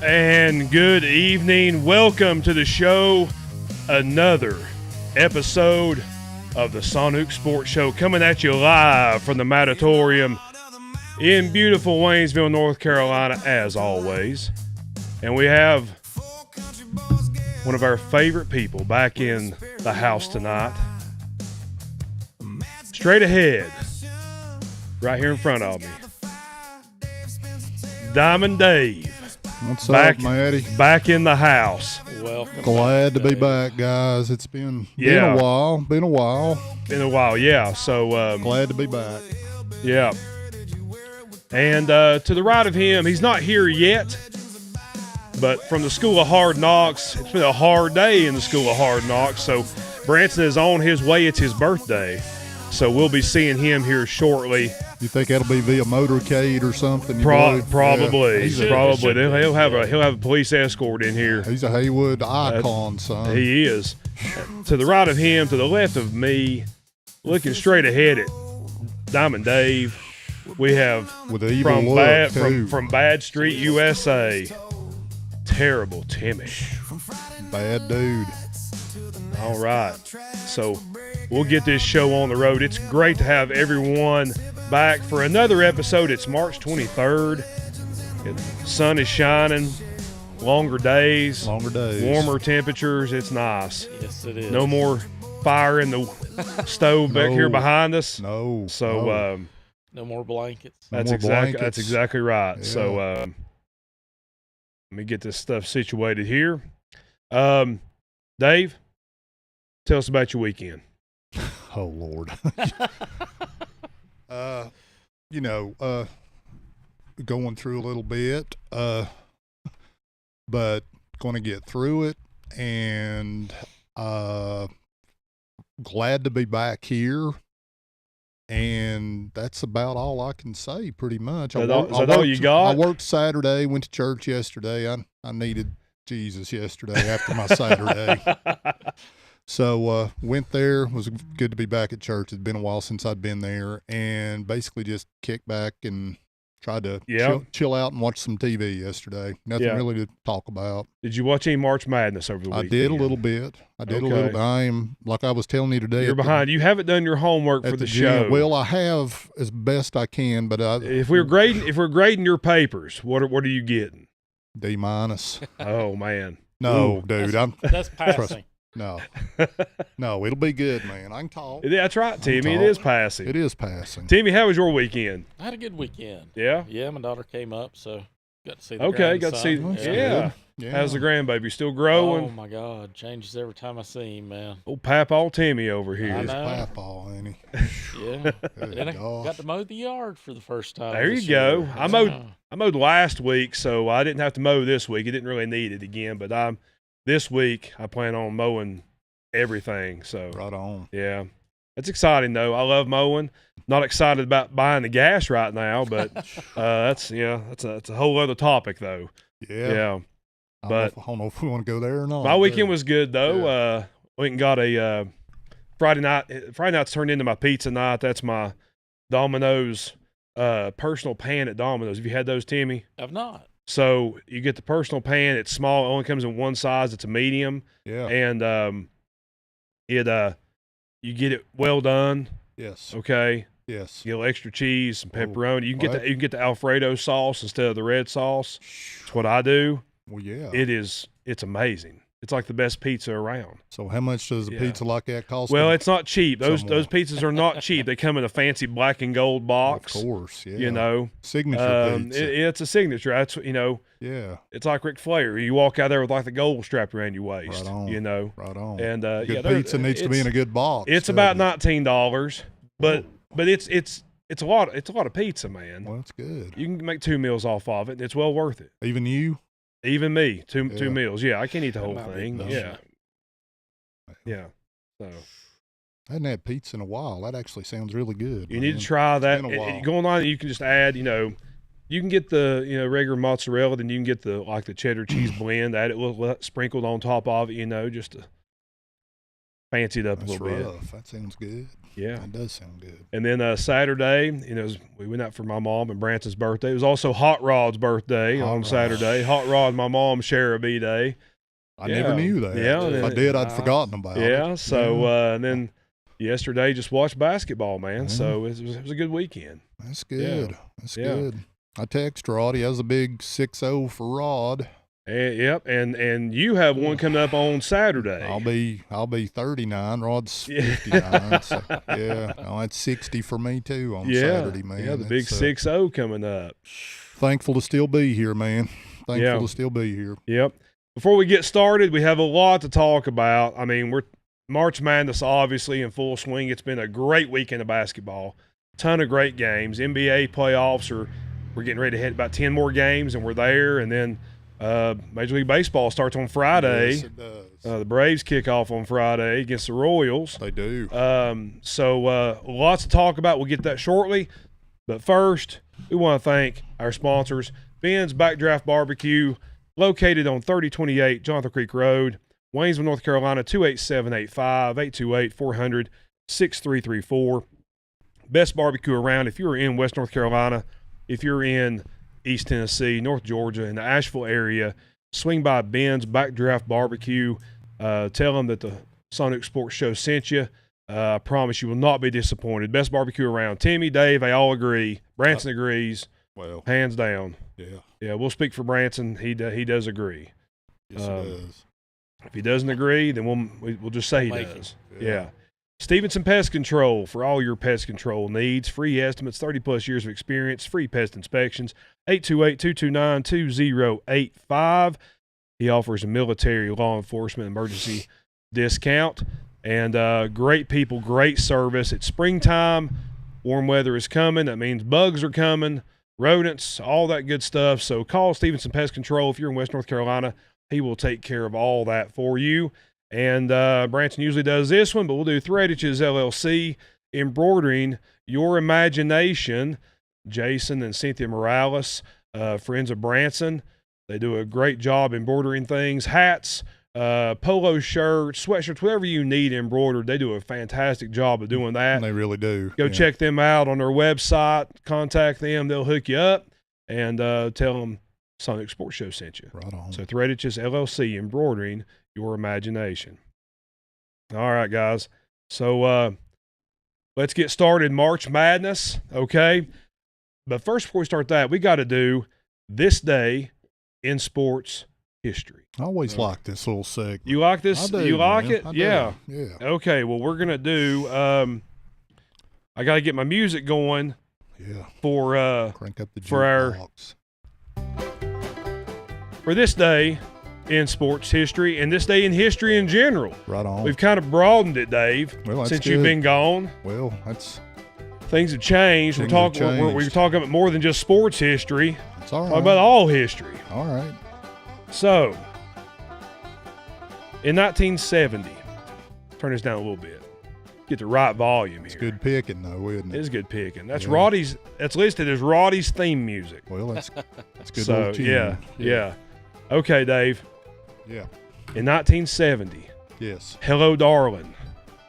And good evening. Welcome to the show. Another episode of the Saunook Sports Show coming at you live from the Matatorium in beautiful Waynesville, North Carolina, as always. And we have one of our favorite people back in the house tonight. Straight ahead, right here in front of me, Diamond Dave. What's back, up, Matty? Back in the house. Welcome. Glad to be back, guys. It's been a while. Been a while, yeah. So glad to be back. Yeah. And to the right of him, he's not here yet, but from the School of Hard Knocks, it's been a hard day in the School of Hard Knocks. So Branson is on his way. It's his birthday. So we'll be seeing him here shortly. You think that'll be via motorcade or something? Probably. Yeah. Probably. He'll have a police escort in here. He's a Haywood icon, son. He is. To the right of him, to the left of me, looking straight ahead at Diamond Dave, we have with the evil look, from Bad Street, USA, Terrible Timmy. Bad dude. All right. So we'll get this show on the road. It's great to have everyone back for another episode. It's March 23rd. The sun is shining. Longer days. Warmer temperatures. It's nice. Yes, it is. No more fire in the stove back here behind us. No. So no more blankets. That's exactly right. Yeah. So let me get this stuff situated here. Dave, tell us about your weekend. Oh, Lord. Going through a little bit, but going to get through it, and glad to be back here. And that's about all I can say, pretty much. Is that all you got? I worked Saturday, went to church yesterday. I needed Jesus yesterday after my Saturday. So went there. Was good to be back at church. It's been a while since I'd been there, and basically just kicked back and tried to chill out and watch some TV yesterday. Nothing really to talk about. Did you watch any March Madness over the weekend? I did a little bit. I am, like I was telling you today. You're behind. You haven't done your homework for the show. Well, I have as best I can, but if we're grading your papers, what are you getting? D-. Oh man. No, dude. That's passing. No, it'll be good, man. I can talk. That's right, Timmy. It is passing. It is passing. Timmy, how was your weekend? I had a good weekend. Yeah? Yeah, my daughter came up, so got to see the Okay, got to see. Yeah. How's the grandbaby? Still growing? Oh, my God. Changes every time I see him, man. Old Papaw Timmy over here. I know. Papaw, ain't he? Yeah. And I got to mow the yard for the first time. There you go. I mowed last week, so I didn't have to mow this week. I didn't really need it again, but this week I plan on mowing everything. So right on. Yeah. It's exciting though. I love mowing. Not excited about buying the gas right now, but that's a whole other topip though. Yeah. But I don't know if we want to go there or not. My weekend was good though. Yeah. Went and got a Friday night's turned into my pizza night. That's my Domino's personal pan at Domino's. Have you had those, Timmy? I've not. So you get the personal pan. It's small. It only comes in one size. It's a medium. Yeah. And you get it well done. Yes. Okay. Yes. You get a little extra cheese, some pepperoni. You can get the Alfredo sauce instead of the red sauce. That's what I do. Well, yeah. It's amazing. It's like the best pizza around. So how much does a pizza like that cost? Well, it's not cheap. Those pizzas are not cheap. They come in a fancy black and gold box. Of course, yeah. You know. Signature pizza. It's a signature. That's, yeah. It's like Ric Flair. You walk out there with like the gold strapped around your waist. Right on. You know. Right on. And good pizza needs to be in a good box. It's about $19, but it's a lot of pizza, man. Well, that's good. You can make 2 meals off of it. And it's well worth it. Even you? Even me, two meals. Yeah, I can't eat the whole thing. Yeah. So I hadn't had pizza in a while. That actually sounds really good. You need to try that. Going on, you can just add, you can get the regular mozzarella, then you can get the cheddar cheese blend, add it a little sprinkled on top of it, just to fancied up That's a little bit. rough. That sounds good. Yeah. That does sound good. And then Saturday, we went out for my mom and Branson's birthday. It was also Hot Rod's birthday on Saturday. Hot Rod, my mom's share a B-Day. I never knew that. Yeah. If I did, I'd forgotten about it. Yeah. So, and then yesterday just watched basketball, man. So it was a good weekend. That's good. Yeah. That's good. I text Rod. He has a big 6-0 for Rod. And and you have one coming up on Saturday. I'll be 39. Rod's 59. So, no, that's 60 for me too on Saturday, man. Yeah, the big 6-0 coming up. Thankful to still be here, man. Thankful to still be here. Yep. Before we get started, we have a lot to talk about. I mean, we're March Madness obviously in full swing. It's been a great weekend of basketball. Ton of great games. NBA playoffs we're getting ready to hit about 10 more games, and we're there. And then Major League Baseball starts on Friday. Yes, it does. The Braves kick off on Friday against the Royals. They do. So lots to talk about. We'll get that shortly. But first, we want to thank our sponsors, Ben's Backdraft Barbecue, located on 3028 Jonathan Creek Road, Waynesville, North Carolina, 28785, 828-400-6334. Best barbecue around. If you're in West North Carolina, if you're in East Tennessee, North Georgia, in the Asheville area, swing by Ben's Backdraft Barbecue. Tell them that the Saunook Sports Show sent you. I promise you will not be disappointed. Best barbecue around. Timmy, Dave, they all agree. Branson agrees. Well, hands down. Yeah, we'll speak for Branson. He does agree. Yes, it does. If he doesn't agree, then we'll just say he does. Yeah. Stevenson Pest Control for all your pest control needs. Free estimates, 30-plus years of experience, free pest inspections, 828-229-2085. He offers a military, law enforcement, emergency discount. And great people, great service. It's springtime. Warm weather is coming. That means bugs are coming, rodents, all that good stuff. So call Stevenson Pest Control if you're in West North Carolina. He will take care of all that for you. And Branson usually does this one, but we'll do Threadiches LLC, embroidering your imagination. Jason and Cynthia Morales, friends of Branson. They do a great job embroidering things, hats, polo shirts, sweatshirts, whatever you need embroidered. They do a fantastic job of doing that. They really do. Go check them out on their website. Contact them. They'll hook you up and tell them Saunook Sports Show sent you. Right on. So Threadiches LLC, embroidering your imagination. All right, guys. So let's get started. March Madness, okay? But first, before we start that, we got to do this day in sports history. I always like this little segment. You like this? I do, you like man. it? I do. Yeah. Yeah. Okay, well, we're going to do I got to get my music going. Yeah. For crank up the jukebox. For this day in sports history and this day in history in general. Right on. We've kind of broadened it, Dave, since you've been gone. Well, things have changed. We're talking about more than just sports history. It's all right. Talk about all history. All right. So, in 1970, turn this down a little bit. Get the right volume here. It's good picking, though, isn't it? It is good picking. That's Roddy's. That's listed as Roddy's theme music. Well, that's good. So, little tune. Yeah. Okay, Dave. Yeah. In 1970. Yes. Hello, Darling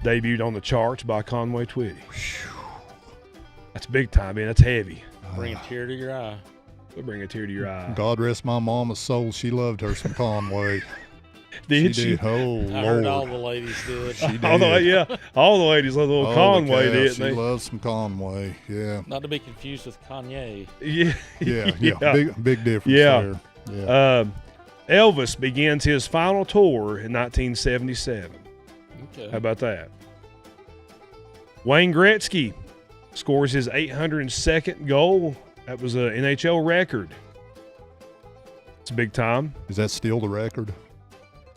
debuted on the charts by Conway Twitty. That's big time, man. That's heavy. Bring a tear to your eye. We'll bring a tear to your eye. God rest my mama's soul. She loved her some Conway. Did she? Oh, I Lord. heard all the ladies did. She did. All the ladies love the little Conway, didn't they? She loves some Conway, yeah. Not to be confused with Kanye. Yeah. Big difference there. Yeah. Elvis begins his final tour in 1977. Okay. How about that? Wayne Gretzky scores his 802nd goal. That was an NHL record. It's big time. Is that still the record?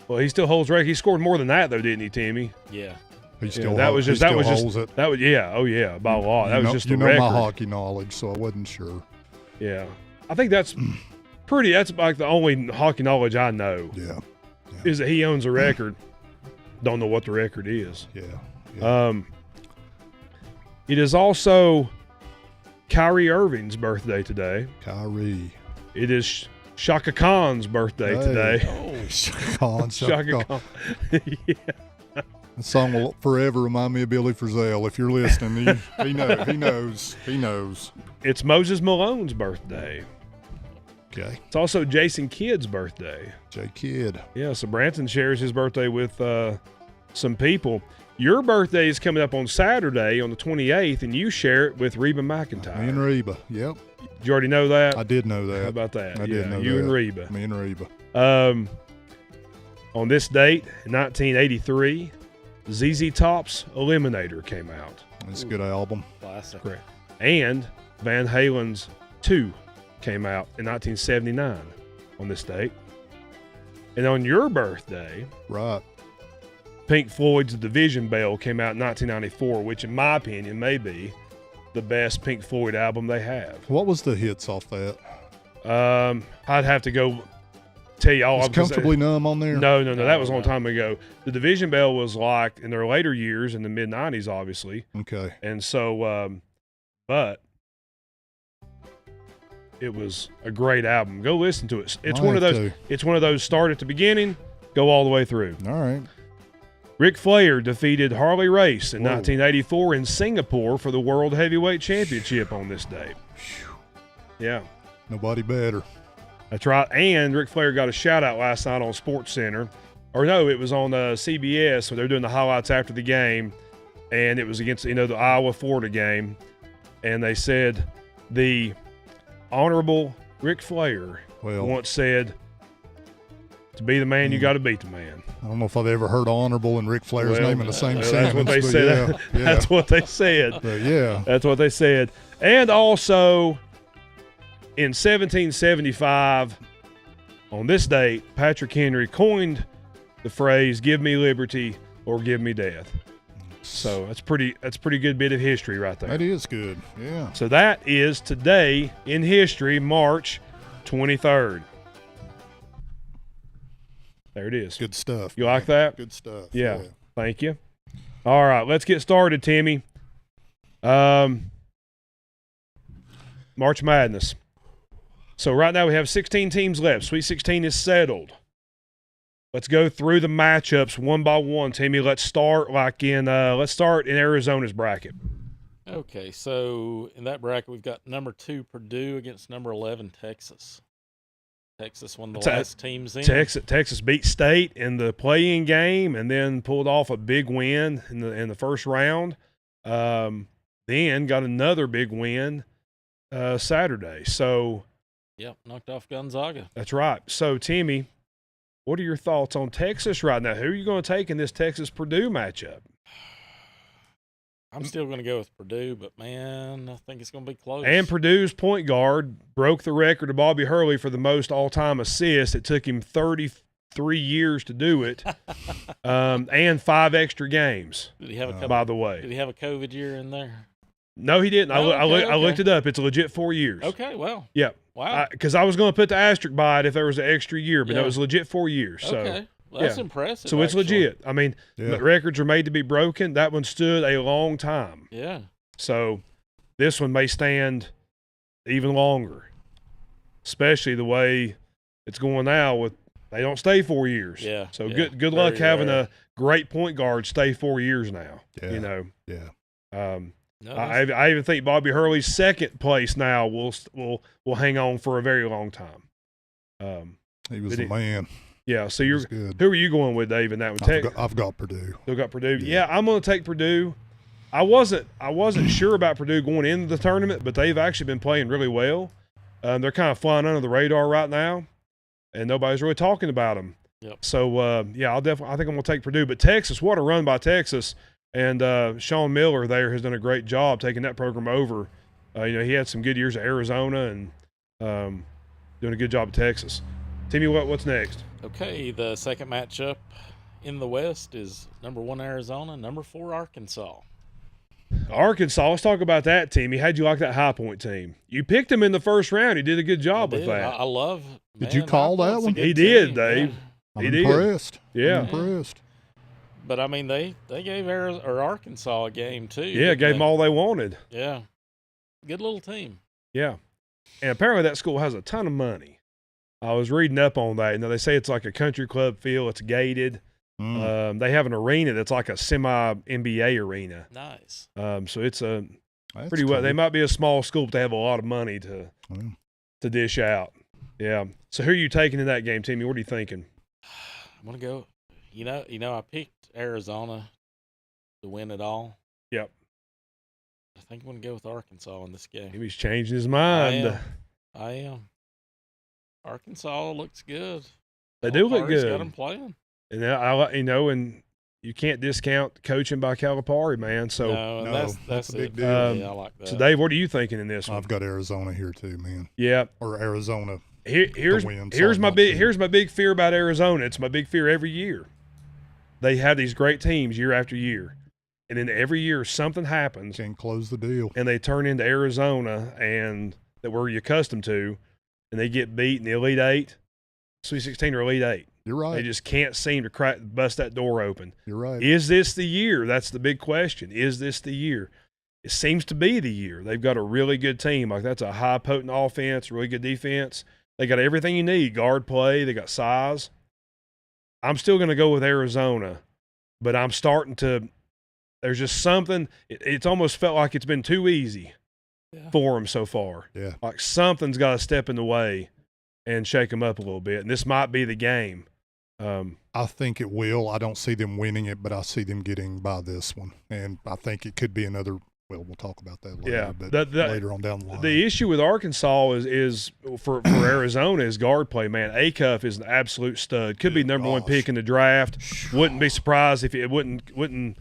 Well, he still holds record. He scored more than that, though, didn't he, Timmy? Yeah. He still holds it. By a lot. That was just the record. You know my hockey knowledge, so I wasn't sure. Yeah. I think that's like the only hockey knowledge I know. Yeah. Is that he owns a record. Don't know what the record is. Yeah. It is also Kyrie Irving's birthday today. Kyrie. It is Shaka Khan's birthday today. Oh, Shaka Khan. Shaka Khan. Yeah. The song will forever remind me of Billy Frizzell. If you're listening, he knows. It's Moses Malone's birthday. Okay. It's also Jason Kidd's birthday. J. Kidd. Yeah, so Branson shares his birthday with some people. Your birthday is coming up on Saturday on the 28th, and you share it with Reba McIntyre. Me and Reba, yep. Did you already know that? I did know that. How about that? I did know you that. and Reba. Me and Reba. On this date, in 1983, ZZ Top's Eliminator came out. It's a good album. Classic. Correct. And Van Halen's 2 came out in 1979 on this date. And on your birthday, Right. Pink Floyd's Division Bell came out in 1994, which in my opinion may be the best Pink Floyd album they have. What was the hits off that? I'd have to go tell you all. Was Comfortably Numb on there? No, that was a long time ago. The Division Bell was like in their later years, in the mid-90s, obviously. Okay. And so, but it was a great album. Go listen to it. It's one of those. It's one of those. Start at the beginning, go all the way through. All right. Ric Flair defeated Harley Race in 1984 in Singapore for the World Heavyweight Championship on this day. Yeah. Nobody better. That's right. And Ric Flair got a shout-out last night on SportsCenter. Or no, it was on CBS. So they're doing the highlights after the game. And it was against, the Iowa-Florida game. And they said the Honorable Ric Flair once said, to be the man, you got to beat the man. I don't know if I've ever heard Honorable and Ric Flair's name in the same sentence. That's what they said. Yeah. That's what they said. But yeah. That's what they said. And also, in 1775, on this date, Patrick Henry coined the phrase, give me liberty or give me death. So that's pretty good bit of history right there. That is good, yeah. So that is today in history, March 23rd. There it is. Good stuff. You like that? Good stuff. Yeah. Thank you. All right, let's get started, Timmy. March Madness. So right now we have 16 teams left. Sweet 16 is settled. Let's go through the matchups one by one, Timmy. Let's start in Arizona's bracket. Okay, so in that bracket we've got number 2 Purdue against number 11 Texas. Texas won the last teams in. Texas beat State in the play-in game and then pulled off a big win in the first round. Then got another big win Saturday. So, yep, knocked off Gonzaga. That's right. So, Timmy, what are your thoughts on Texas right now? Who are you going to take in this Texas-Purdue matchup? I'm still going to go with Purdue, but, man, I think it's going to be close. And Purdue's point guard broke the record of Bobby Hurley for the most all-time assists. It took him 33 years to do it, and 5 extra games, Did he have by the way. Did he have a COVID year in there? No, he didn't. Oh, I looked it up. It's a legit 4 years. Okay, well. Yeah. Wow. Because I was going to put the asterisk by it if there was an extra year, but no, it was legit 4 years. So. Okay. Well, that's impressive. So it's actually legit. I mean, the records are made to be broken. That one stood a long time. Yeah. So this one may stand even longer, especially the way it's going now with they don't stay 4 years. Yeah. So good luck having a great point guard stay 4 years now. Yeah. Yeah. I even think Bobby Hurley's second place now will hang on for a very long time. He was the man. Yeah, so who are you going with, Dave, in that one? I've got Purdue. Still got Purdue? Yeah, I'm going to take Purdue. I wasn't sure about Purdue going into the tournament, but they've actually been playing really well. They're kind of flying under the radar right now, and nobody's really talking about them. Yep. So, I think I'm going to take Purdue. But Texas, what a run by Texas. And Sean Miller there has done a great job taking that program over. He had some good years at Arizona and doing a good job at Texas. Timmy, what's next? Okay, the second matchup in the West is number 1 Arizona, number 4 Arkansas. Arkansas, let's talk about that team. How'd you like that High Point team? You picked him in the first round. He did a good job with that. I love. Did you call that one? He did, Dave. I'm impressed. Yeah. I'm impressed. But I mean, they gave Arkansas a game too. Yeah, gave them all they wanted. Yeah, good little team. Yeah, and apparently that school has a ton of money. I was reading up on that. They say it's like a country club feel. It's gated. They have an arena that's like a semi-NBA arena. Nice. So it's a That's pretty cool. well. They might be a small school, but they have a lot of money to dish out. Yeah. So who are you taking in that game, Timmy? What are you thinking? I'm gonna go. You know, I picked Arizona to win it all. Yep. I think I'm gonna go with Arkansas in this game. He's changing his mind. I am. Arkansas looks good. They do look Calipari's good. got them playing. And and you can't discount coaching by Calipari, man. So no, that's a big it. deal. Yeah, I like that. So Dave, what are you thinking in this one? I've got Arizona here too, man. Yeah. Or Arizona. Here's my big fear about Arizona. It's my big fear every year. They have these great teams year after year, and then every year something happens. Can't close the deal. And they turn into Arizona, and that we're accustomed to, and they get beat in the Elite Eight, Sweet 16 or Elite Eight. You're right. They just can't seem to bust that door open. You're right. Is this the year? That's the big question. Is this the year? It seems to be the year. They've got a really good team. Like, that's a high potent offense, really good defense. They got everything you need. Guard play. They got size. I'm still going to go with Arizona, but I'm starting to – there's just something – it's almost felt like it's been too easy for them so far. Yeah. Like something's got to step in the way and shake them up a little bit, and this might be the game. I think it will. I don't see them winning it, but I see them getting by this one. And I think it could be another – well, we'll talk about that later. Yeah, but later on down the line. The issue with Arkansas is for Arizona is guard play, man. Acuff is an absolute stud. Could be number one pick in the draft. Wouldn't be surprised if it wouldn't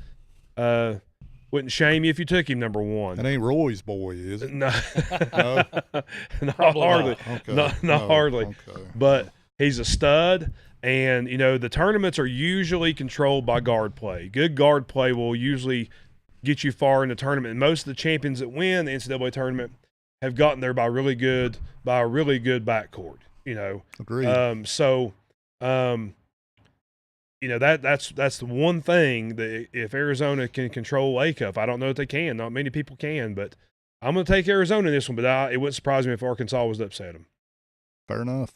shame you if you took him number one. That ain't Roy's boy, is it? No, No? not hardly. Okay. Not No. hardly. Okay. But he's a stud. And, the tournaments are usually controlled by guard play. Good guard play will usually get you far in the tournament. And most of the champions that win the NCAA tournament have gotten there by a really good backcourt, Agreed. That's the one thing that if Arizona can control Acuff, I don't know if they can. Not many people can, but I'm going to take Arizona in this one, but it wouldn't surprise me if Arkansas was to upset them. Fair enough.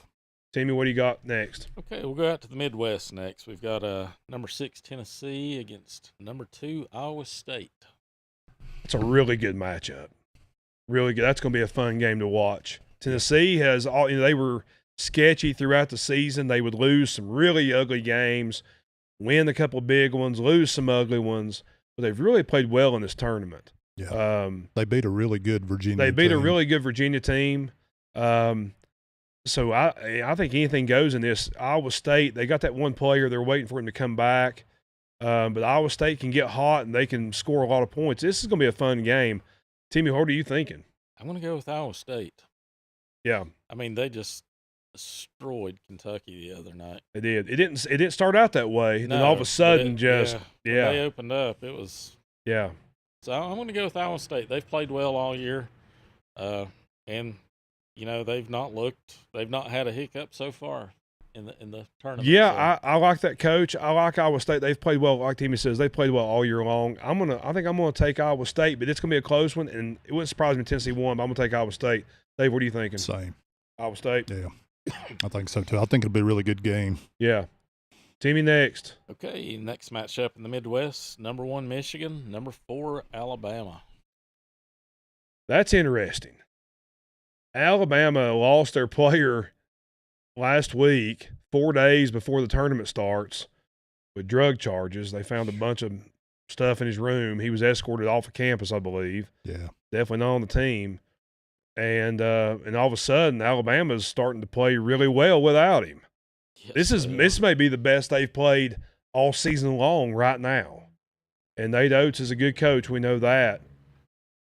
Timmy, what do you got next? Okay, we'll go out to the Midwest next. We've got number 6 Tennessee against number 2 Iowa State. It's a really good matchup. Really good. That's going to be a fun game to watch. Tennessee has all. They were sketchy throughout the season. They would lose some really ugly games, win a couple big ones, lose some ugly ones, but they've really played well in this tournament. Yeah. They beat a really good Virginia team. They beat a really good Virginia team. So I think anything goes in this. Iowa State, they got that one player. They're waiting for him to come back. But Iowa State can get hot, and they can score a lot of points. This is going to be a fun game. Timmy, what are you thinking? I'm going to go with Iowa State. Yeah. I mean, they just destroyed Kentucky the other night. They did. It didn't start out that way. No, And then all of a sudden, when they opened up, it was. Yeah. So I'm going to go with Iowa State. They've played well all year, and they've not had a hiccup so far in the tournament. Yeah, so. I like that coach. I like Iowa State. They've played well. Like Timmy says, they played well all year long. I think I'm gonna take Iowa State, but it's gonna be a close one, and it wouldn't surprise me if Tennessee won. But I'm gonna take Iowa State. Dave, what are you thinking? Same. Iowa State. Yeah, I think so too. I think it'll be a really good game. Yeah. Timmy next. Okay, next matchup in the Midwest: number 1 Michigan, number 4 Alabama. That's interesting. Alabama lost their player last week, 4 days before the tournament starts, with drug charges. They found a bunch of stuff in his room. He was escorted off of campus, I believe. Yeah. Definitely not on the team. And all of a sudden, Alabama's starting to play really well without him. Yes, This may be the best they've played all season long right now. And Nate Oates is a good coach. We know that.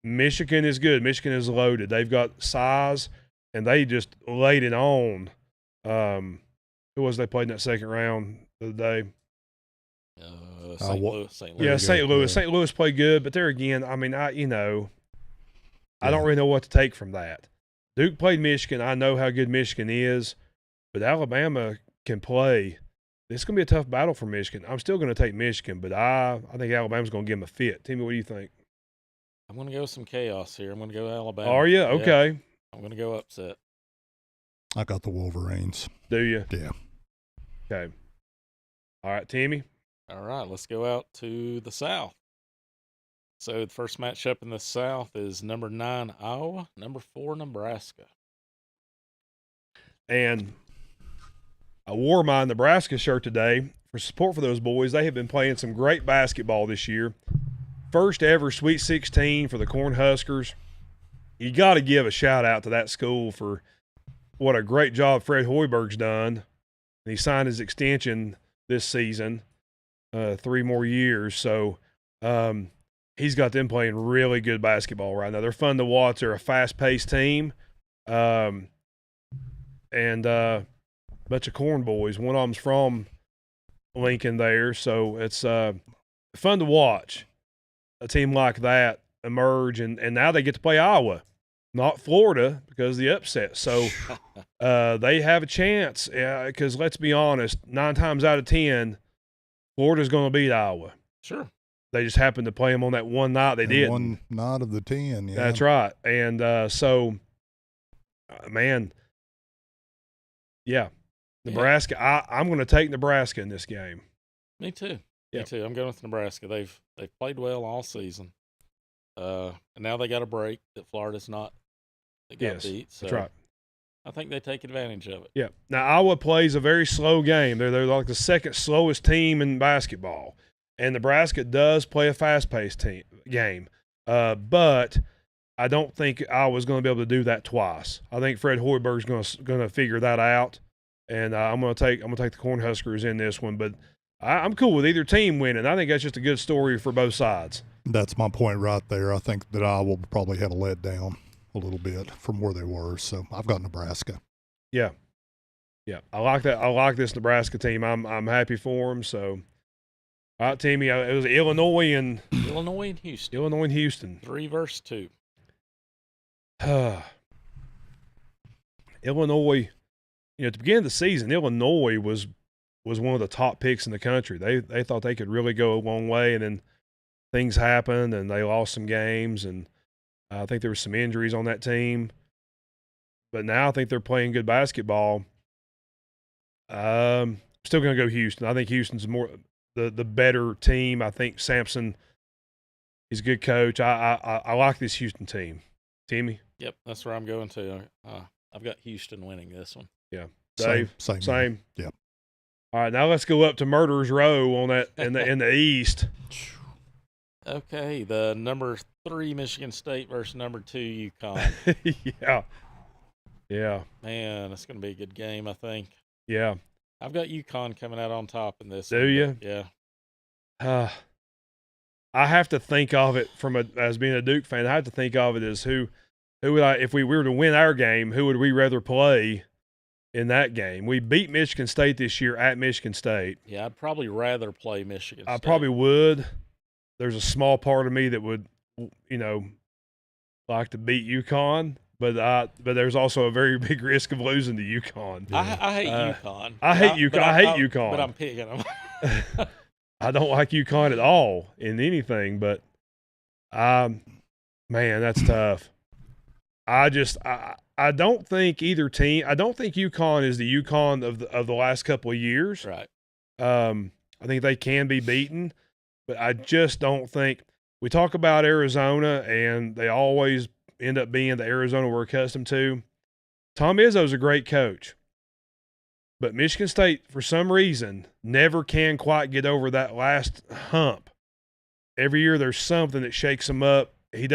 Michigan is good. Michigan is loaded. They've got size, and they just laid it on. Who was they played in that second round the other day? St. Louis. Yeah, St. Louis. Yeah. St. Louis played good, but there again, I mean, I don't really know what to take from that. Duke played Michigan. I know how good Michigan is, but Alabama can play. It's going to be a tough battle for Michigan. I'm still going to take Michigan, but I think Alabama's going to give them a fit. Timmy, what do you think? I'm going to go some chaos here. I'm going to go Alabama. Are you? Okay. Yeah, I'm going to go upset. I got the Wolverines. Do you? Yeah. Okay. All right, Timmy. All right, let's go out to the South. So the first matchup in the South is number 9 Iowa, number 4 Nebraska. And I wore my Nebraska shirt today for support for those boys. They have been playing some great basketball this year. First ever Sweet 16 for the Cornhuskers. You got to give a shout out to that school for what a great job Fred Hoiberg's done. He signed his extension this season, 3 more years. So he's got them playing really good basketball right now. They're fun to watch. They're a fast-paced team. And bunch of corn boys. One of them's from Lincoln there, so it's fun to watch a team like that emerge. And now they get to play Iowa, not Florida, because of the upset. So they have a chance because let's be honest, 9 times out of 10, Florida's going to beat Iowa. Sure. They just happened to play them on that one night they did. One night of the 10, yeah. That's right. And man, yeah. Nebraska, I'm going to take Nebraska in this game. Me too. Yep. Me too. I'm going with Nebraska. They've played well all season. And now they got a break that Florida's not. They got beat. So that's right. I think they take advantage of it. Yeah. Now Iowa plays a very slow game. They're like the second slowest team in basketball, and Nebraska does play a fast-paced game. But I don't think Iowa's going to be able to do that twice. I think Fred Hoiberg's going to figure that out. And I'm gonna take the Cornhuskers in this one, but I'm cool with either team winning. I think that's just a good story for both sides. That's my point right there. I think that Iowa will probably have a letdown a little bit from where they were. So I've got Nebraska. Yeah, I like that. I like this Nebraska team. I'm happy for them. So, all right, Timmy. It was Illinois and Houston. Illinois and Houston. 3 versus 2. Illinois. At the beginning of the season, Illinois was one of the top picks in the country. They thought they could really go a long way, and then things happened, and they lost some games, and I think there were some injuries on that team. But now I think they're playing good basketball. Still going to go Houston. I think Houston's more the better team. I think Sampson, he's a good coach. I like this Houston team. Timmy? Yep, that's where I'm going to. I've got Houston winning this one. Yeah. Dave? Same. Yep. All right, now let's go up to Murderers Row on that in the East. Okay, the number 3 Michigan State versus number 2 UConn. Yeah. Man, it's going to be a good game, I think. Yeah. I've got UConn coming out on top in this. Do you? Yeah. I have to think of it as being a Duke fan. I have to think of it as who would if we were to win our game, who would we rather play in that game? We beat Michigan State this year at Michigan State. Yeah, I'd probably rather play Michigan State. I probably would. There's a small part of me that would, like to beat UConn, but there's also a very big risk of losing to UConn. I hate UConn. I hate UConn. But I'm picking them. I don't like UConn at all in anything, but man, that's tough. I don't think either team. I don't think UConn is the UConn of the last couple of years. Right. I think they can be beaten, but I just don't think. We talk about Arizona, and they always end up being the Arizona we're accustomed to. Tom Izzo's a great coach, but Michigan State, for some reason, never can quite get over that last hump. Every year there's something that shakes them up. He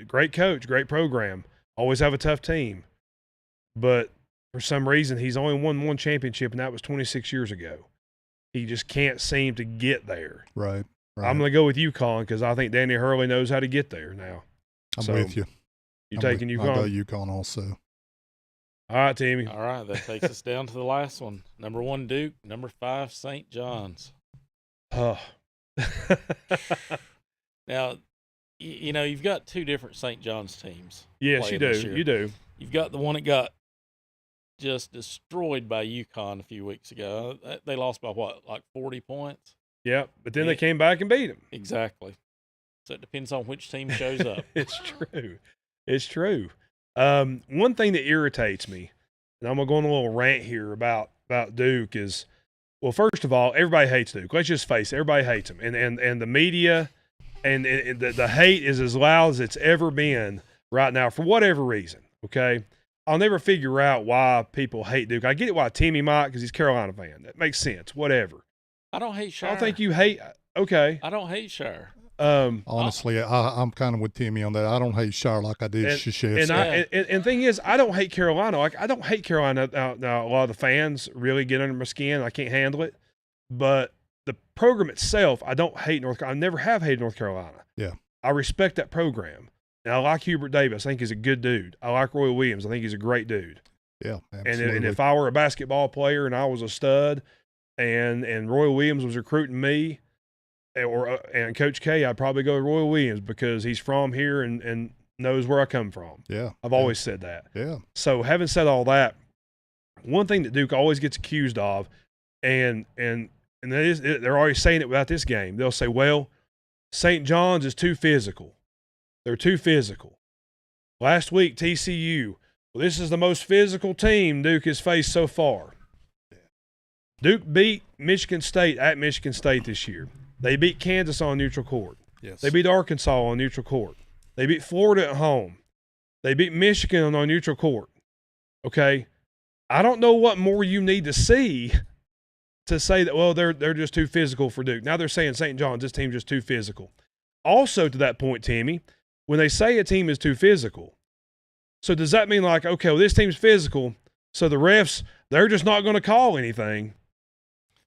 great coach, great program. Always have a tough team. But for some reason, he's only won one championship, and that was 26 years ago. He just can't seem to get there. Right. I'm going to go with UConn because I think Danny Hurley knows how to get there now. I'm with you. You taking UConn? I'll go UConn also. All right, Timmy. All right, that takes us down to the last one. Number 1 Duke, number 5 St. John's. Oh. Now, you've got 2 different St. John's teams. Yes, you do. You do. You've got the one that got just destroyed by UConn a few weeks ago. They lost by like 40 points? Yeah, but then they came back and beat them. Exactly. So it depends on which team shows up. It's true. One thing that irritates me, and I'm going to go on a little rant here about Duke, is Well, first of all, everybody hates Duke. Let's just face it. Everybody hates him. And the media and the hate is as loud as it's ever been right now for whatever reason, okay? I'll never figure out why people hate Duke. I get it why Timmy might because he's a Carolina fan. That makes sense, whatever. I don't hate Shire. I don't think you hate – okay. I don't hate Shire. Honestly, I'm kind of with Timmy on that. I don't hate Shire like I did Krzyzewski. And thing is, I don't hate Carolina. Like, I don't hate Carolina. Now, a lot of the fans really get under my skin. I can't handle it. But the program itself, I don't hate North Carolina. I never have hated North Carolina. Yeah. I respect that program. And I like Hubert Davis. I think he's a good dude. I like Roy Williams. I think he's a great dude. Yeah, absolutely. And if I were a basketball player and I was a stud and Roy Williams was recruiting me, and Coach K, I'd probably go with Roy Williams because he's from here and knows where I come from. Yeah. I've always said that. Yeah. So having said all that, one thing that Duke always gets accused of, and they're always saying it without this game, they'll say, well, St. John's is too physical. They're too physical. Last week, TCU, well, this is the most physical team Duke has faced so far. Duke beat Michigan State at Michigan State this year. They beat Kansas on neutral court. Yes. They beat Arkansas on neutral court. They beat Florida at home. They beat Michigan on neutral court. Okay? I don't know what more you need to see to say that, well, they're just too physical for Duke. Now they're saying St. John's, this team's just too physical. Also to that point, Timmy, when they say a team is too physical, so does that mean like, okay, well, this team's physical, so the refs, they're just not going to call anything?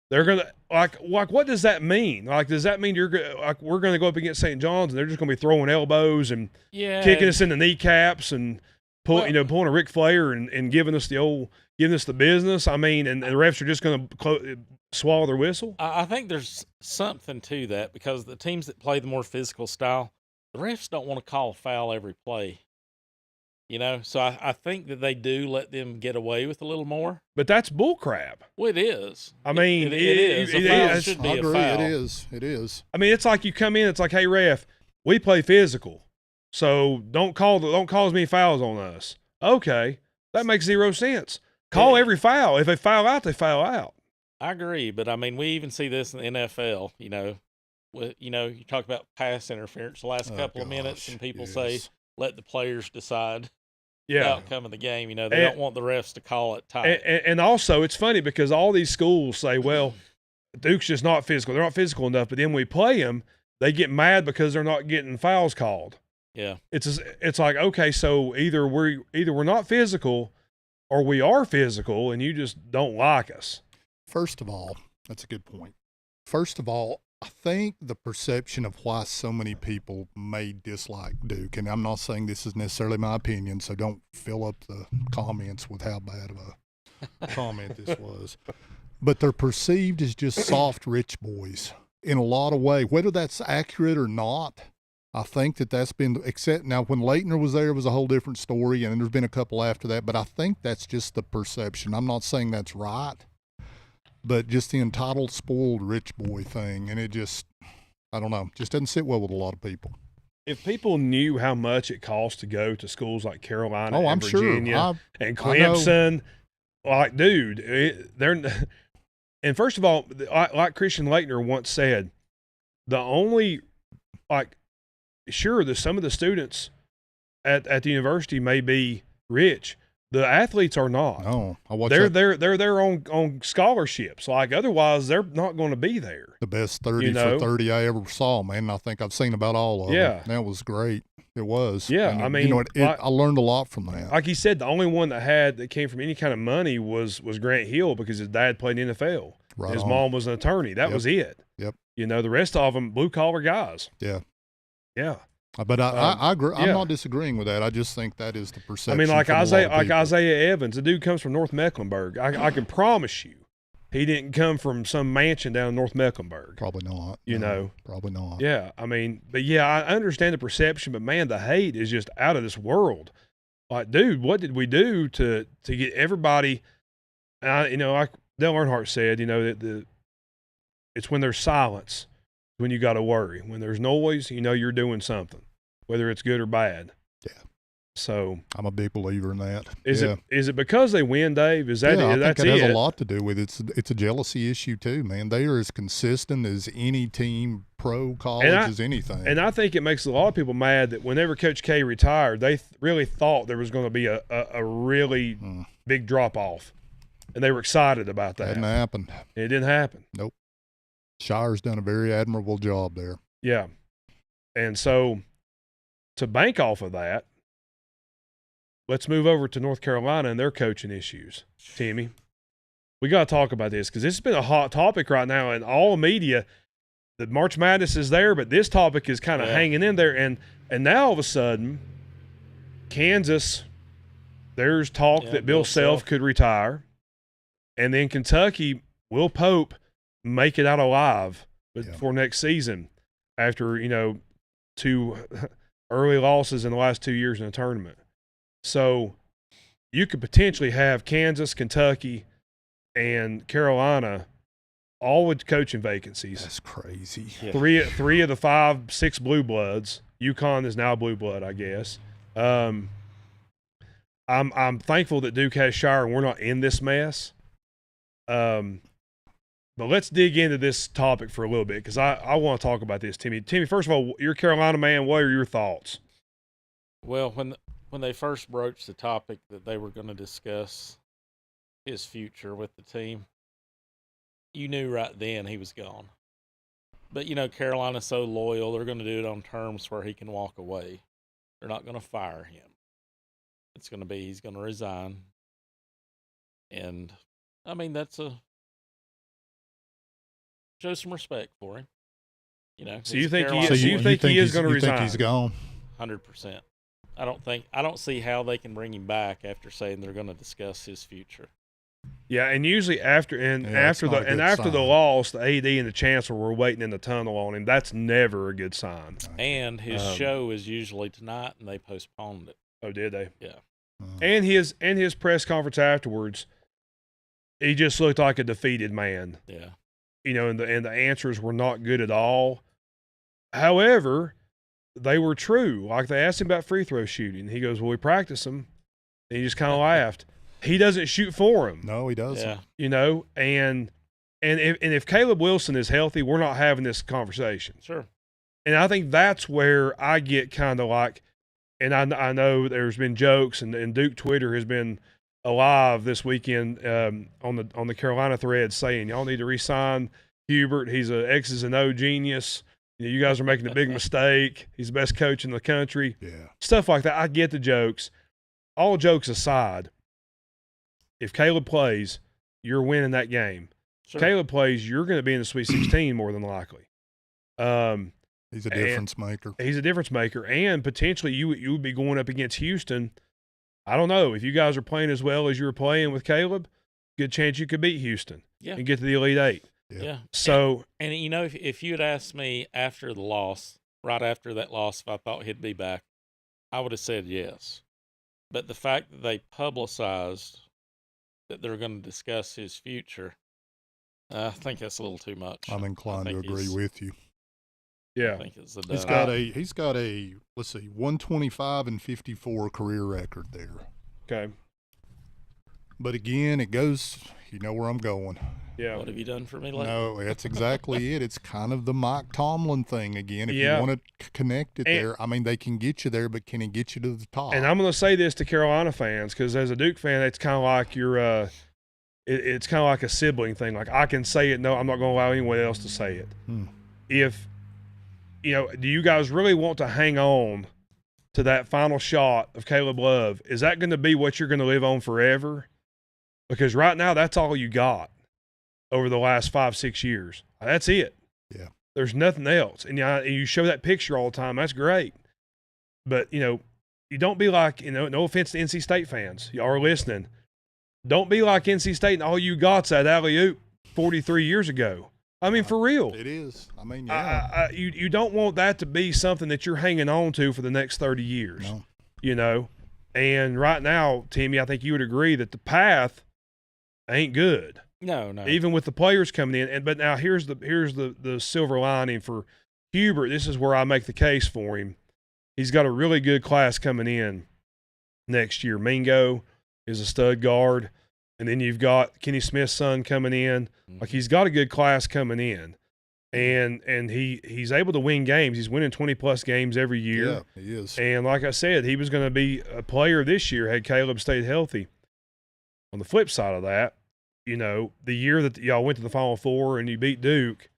They're going to like what does that mean? Like, does that mean we're going to go up against St. John's and they're just going to be throwing elbows and kicking us in the kneecaps and pulling a Ric Flair and giving us the business? I mean, and the refs are just going to swallow their whistle? I think there's something to that because the teams that play the more physical style, the refs don't want to call a foul every play. You know, so I think that they do let them get away with a little more. But that's bullcrap. Well, it is. I mean, it is. A foul should be a foul. It is. It is. I mean, it's like you come in, it's like, hey, ref, we play physical, so don't cause me fouls on us. Okay, that makes zero sense. Call every foul. If they foul out, they foul out. I agree, but I mean, we even see this in the NFL. You talk about pass interference the last couple of minutes, and people say, let the players decide the outcome of the game. They don't want the refs to call it tight. And also, it's funny because all these schools say, well, Duke's just not physical. They're not physical enough. But then when we play them, they get mad because they're not getting fouls called. Yeah. It's like, okay, so either we're not physical or we are physical and you just don't like us. First of all, that's a good point. First of all, I think the perception of why so many people may dislike Duke, and I'm not saying this is necessarily my opinion, so don't fill up the comments with how bad of a comment this was, but they're perceived as just soft, rich boys in a lot of ways. Whether that's accurate or not, I think that's been, except now when Leitner was there, it was a whole different story, and there's been a couple after that, but I think that's just the perception. I'm not saying that's right. But just the entitled, spoiled, rich boy thing, and it just, I don't know, just doesn't sit well with a lot of people. If people knew how much it costs to go to schools like Carolina and I'm Virginia and Clemson, like, dude, and first of all, like Christian Leitner once said, the only, sure, some of the students at the university may be rich. The athletes are not. No, they're there on scholarships. Like, otherwise, they're not going to be there. The best 30 for 30 I ever saw, man. I think I've seen about all of them. That was great. It was. Yeah, and, I mean, I learned a lot from that. Like he said, the only one that came from any kind of money was Grant Hill because his dad played in the NFL. Right. His mom was an attorney. That was it. Yep. The rest of them blue collar guys. Yeah. Yeah. But I agree. I'm not disagreeing with that. I just think that is the perception. I mean, like Isaiah Evans, the dude comes from North Mecklenburg. I can promise you, he didn't come from some mansion down in North Mecklenburg. Probably not. Probably not. Yeah, I mean, but yeah, I understand the perception, but man, the hate is just out of this world. Like, dude, what did we do to get everybody? Like Dale Earnhardt said, that it's when there's silence when you got to worry. When there's noise, you're doing something, whether it's good or bad. Yeah. So I'm a big believer in that. Is it because they win, Dave? Is that I that's think it it? has a lot to do with it. It's a jealousy issue too, man. They are as consistent as any team, pro, college, as anything. And I think it makes a lot of people mad that whenever Coach K retired, they really thought there was going to be a really big drop off, and they were excited about that. Hadn't happened. It didn't happen. Nope. Shire's done a very admirable job there. Yeah, and so to bank off of that, let's move over to North Carolina and their coaching issues. Timmy, we got to talk about this because this has been a hot topic right now in all media. The March Madness is there, but this topic is kind of hanging in there. And now all of a sudden, Kansas, there's talk that Bill Self could retire. And then Kentucky, Will Pope make it out alive for next season after, 2 early losses in the last 2 years in the tournament. So you could potentially have Kansas, Kentucky, and Carolina all with coaching vacancies. That's crazy. Yeah. Three of the 5-6 blue bloods. UConn is now blue blood, I guess. I'm thankful that Duke has Shire and we're not in this mess. But let's dig into this topic for a little bit because I want to talk about this, Timmy. Timmy, first of all, you're a Carolina man. What are your thoughts? Well, when they first broached the topic that they were going to discuss his future with the team, you knew right then he was gone. But, Carolina's so loyal, they're going to do it on terms where he can walk away. They're not going to fire him. It's going to be he's going to resign. And, I mean, show some respect for him. So you think he is going to resign? You think he's gone? 100%. I don't see how they can bring him back after saying they're going to discuss his future. Yeah, and usually after the loss, the AD and the chancellor were waiting in the tunnel on him. That's never a good sign. And his show is usually tonight, and they postponed it. Oh, did they? Yeah. And his press conference afterwards, he just looked like a defeated man. Yeah. And the answers were not good at all. However, they were true. Like they asked him about free throw shooting. He goes, "Well, we practice them." And he just kind of laughed. He doesn't shoot for him. No, he doesn't. Yeah. And if Caleb Wilson is healthy, we're not having this conversation. Sure. And I think that's where I get kind of like, and I know there's been jokes, and Duke Twitter has been alive this weekend on the Carolina thread saying y'all need to re-sign Hubert. He's a X's and O genius. You guys are making a big mistake. He's the best coach in the country. Yeah. Stuff like that. I get the jokes. All jokes aside, if Caleb plays, you're winning that game. Sure. Caleb plays, you're going to be in the Sweet 16 more than likely. He's a difference maker. He's a difference maker, and potentially you would be going up against Houston. I don't know. If you guys are playing as well as you were playing with Caleb, good chance you could beat Houston and get to the Elite Eight. Yeah. So, and if you had asked me after the loss, right after that loss, if I thought he'd be back, I would have said yes. But the fact that they publicized that they're going to discuss his future, I think that's a little too much. I'm inclined to agree with you. Yeah. I think it's he's got a let's see, 125 and 54 career record there. Okay. But again, it goes, you know where I'm going. Yeah. What have you done for me lately? No, that's exactly it. It's kind of the Mike Tomlin thing again. If you want to connect it there, I mean, they can get you there, but can he get you to the top? And I'm going to say this to Carolina fans, because as a Duke fan, it's kind of like it's kind of like a sibling thing. Like, I can say it. No, I'm not going to allow anyone else to say it. If, do you guys really want to hang on to that final shot of Caleb Love? Is that going to be what you're going to live on forever? Because right now, that's all you got over the last 5-6 years. That's it. Yeah. There's nothing else. And you show that picture all the time. That's great. But, you don't be like, no offense to NC State fans. Y'all are listening. Don't be like NC State and all you got's that alley-oop 43 years ago. I mean, for real. It is. I mean, yeah. You don't want that to be something that you're hanging on to for the next 30 years. No. And right now, Timmy, I think you would agree that the path ain't good. No. Even with the players coming in, but now here's the silver lining for Hubert. This is where I make the case for him. He's got a really good class coming in next year. Mingo is a stud guard. And then you've got Kenny Smith's son coming in. Like, he's got a good class coming in. And he's able to win games. He's winning 20-plus games every year. Yeah, he is. And like I said, he was going to be a player this year had Caleb stayed healthy. On the flip side of that, the year that y'all went to the Final Four and you beat Duke,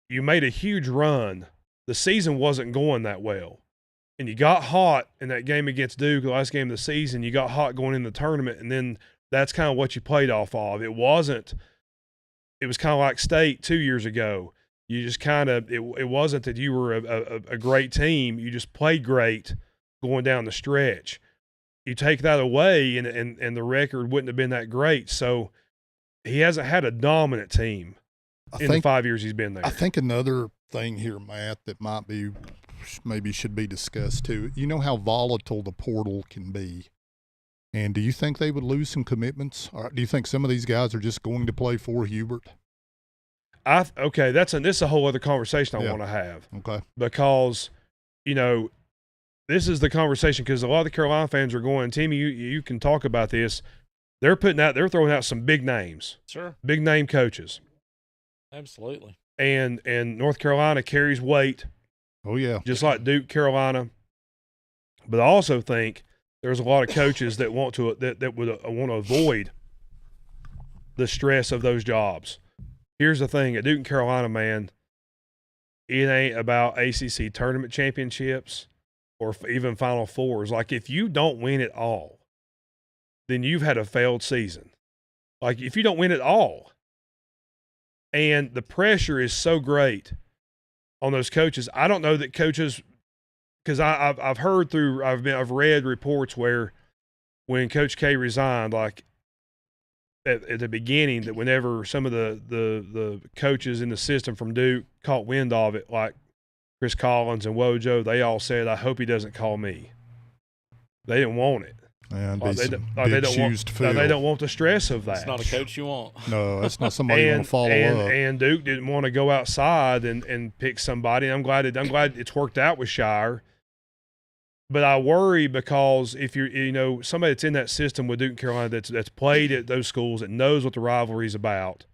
you made a huge run. The season wasn't going that well. And you got hot in that game against Duke, the last game of the season. You got hot going in the tournament, and then that's kind of what you played off of. It was kind of like State 2 years ago. You just kind of it wasn't that you were a great team. You just played great going down the stretch. You take that away, and the record wouldn't have been that great. So he hasn't had a dominant team the 5 years he's been there. I think another thing here, Matt, that maybe should be discussed too. You know how volatile the portal can be. And do you think they would lose some commitments? Or do you think some of these guys are just going to play for Hubert? Okay, this is a whole other conversation I want to have. Okay. Because, this is the conversation because a lot of the Carolina fans are going, Timmy, you can talk about this. They're throwing out some big names. Sure. Big name coaches. Absolutely. And North Carolina carries weight. Oh, yeah. Just like Duke, Carolina. But I also think there's a lot of coaches that want to want to avoid the stress of those jobs. Here's the thing: at Duke and Carolina, man, it ain't about ACC tournament championships or even Final Fours. Like, if you don't win it all, then you've had a failed season. Like, if you don't win it all, and the pressure is so great on those coaches, I don't know that coaches. Because I've read reports where when Coach K resigned, like at the beginning, that whenever some of the coaches in the system from Duke caught wind of it, like Chris Collins and Wojo, they all said, "I hope he doesn't call me." They didn't want it. And they don't want the stress of that. It's not a coach you want. No, that's not somebody you want to follow up. And Duke didn't want to go outside and pick somebody. I'm glad it's worked out with Shire. But I worry because if you're, somebody that's in that system with Duke and Carolina that's played at those schools, that knows what the rivalry is about,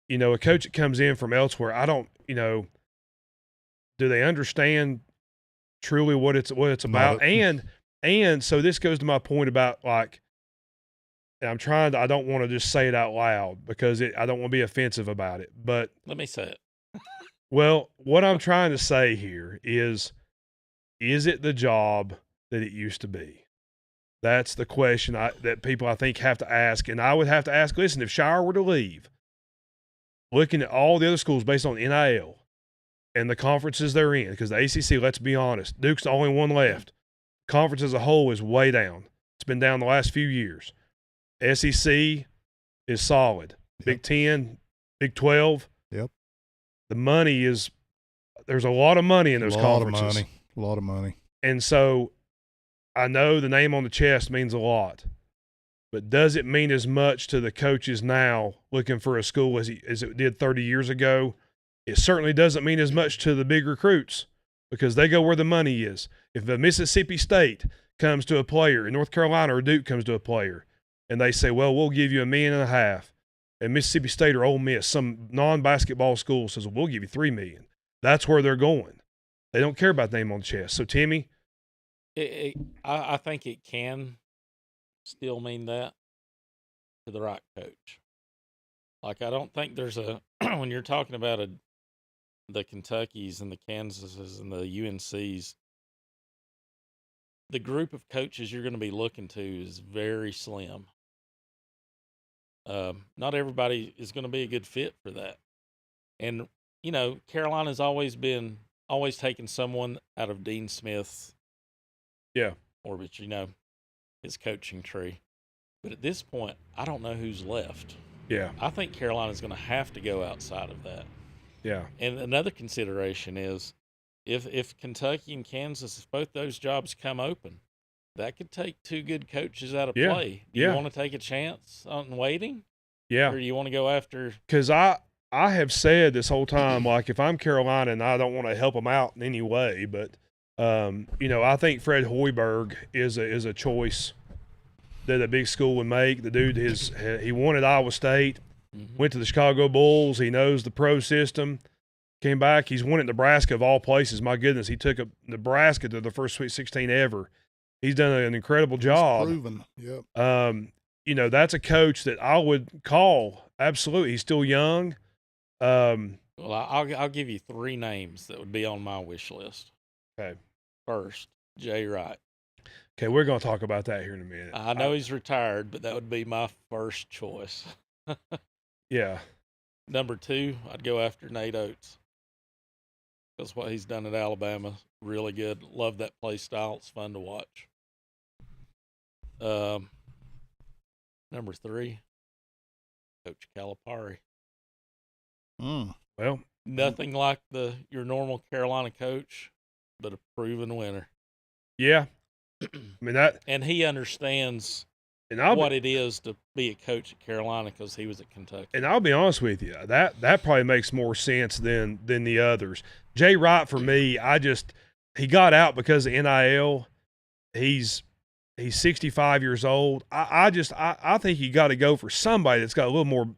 a coach that comes in from elsewhere, I don't, do they understand truly what it's about? And so this goes to my point about, like, and I don't want to just say it out loud because I don't want to be offensive about it. But let me say it. Well, what I'm trying to say here is it the job that it used to be? That's the question that people, I think, have to ask. And I would have to ask, listen, if Shire were to leave, looking at all the other schools based on NIL and the conferences they're in, because the ACC, let's be honest, Duke's the only one left. Conference as a whole is way down. It's been down the last few years. SEC is solid. Yep. Big 10, Big 12. Yep. The money is – there's a lot of money in those conferences. A lot of money. And so I know the name on the chest means a lot, but does it mean as much to the coaches now looking for a school as it did 30 years ago? It certainly doesn't mean as much to the big recruits because they go where the money is. If a Mississippi State comes to a player, and North Carolina or Duke comes to a player, and they say, well, we'll give you $1.5 million, and Mississippi State or Ole Miss, some non-basketball school says, well, we'll give you $3 million. That's where they're going. They don't care about the name on the chest. So, Timmy? I think it can still mean that to the right coach. Like, I don't think there's when you're talking about the Kentuckys and the Kansases and the UNCs, the group of coaches you're going to be looking to is very slim. Not everybody is going to be a good fit for that. And, Carolina's always taken someone out of Dean Smith's orbit, his coaching tree. But at this point, I don't know who's left. Yeah. I think Carolina's going to have to go outside of that. Yeah. And another consideration is if Kentucky and Kansas, if both those jobs come open, that could take two good coaches out of play. Do you want to take a chance on waiting? Yeah. Or do you want to go after? Because I have said this whole time, like, if I'm Carolina and I don't want to help them out in any way, but I think Fred Hoiberg is a choice that a big school would make. The dude he won at Iowa State, went to the Chicago Bulls. He knows the pro system. Came back. He's won at Nebraska of all places. My goodness, he took Nebraska to the first Sweet 16 ever. He's done an incredible job. He's proven. Yep. That's a coach that I would call. Absolutely, he's still young. Well, I'll give you 3 names that would be on my wish list. Okay. First, Jay Wright. Okay, we're going to talk about that here in a minute. I know he's retired, but that would be my first choice. Yeah. Number 2, I'd go after Nate Oates. Because what he's done at Alabama, really good. Love that play style. It's fun to watch. Number 3, Coach Calipari. Well, nothing like your normal Carolina coach, but a proven winner. Yeah, I mean and he understands what it is to be a coach at Carolina because he was at Kentucky. And I'll be honest with you, that probably makes more sense than the others. Jay Wright, for me, he got out because of NIL. He's 65 years old. I think you got to go for somebody that's got a little more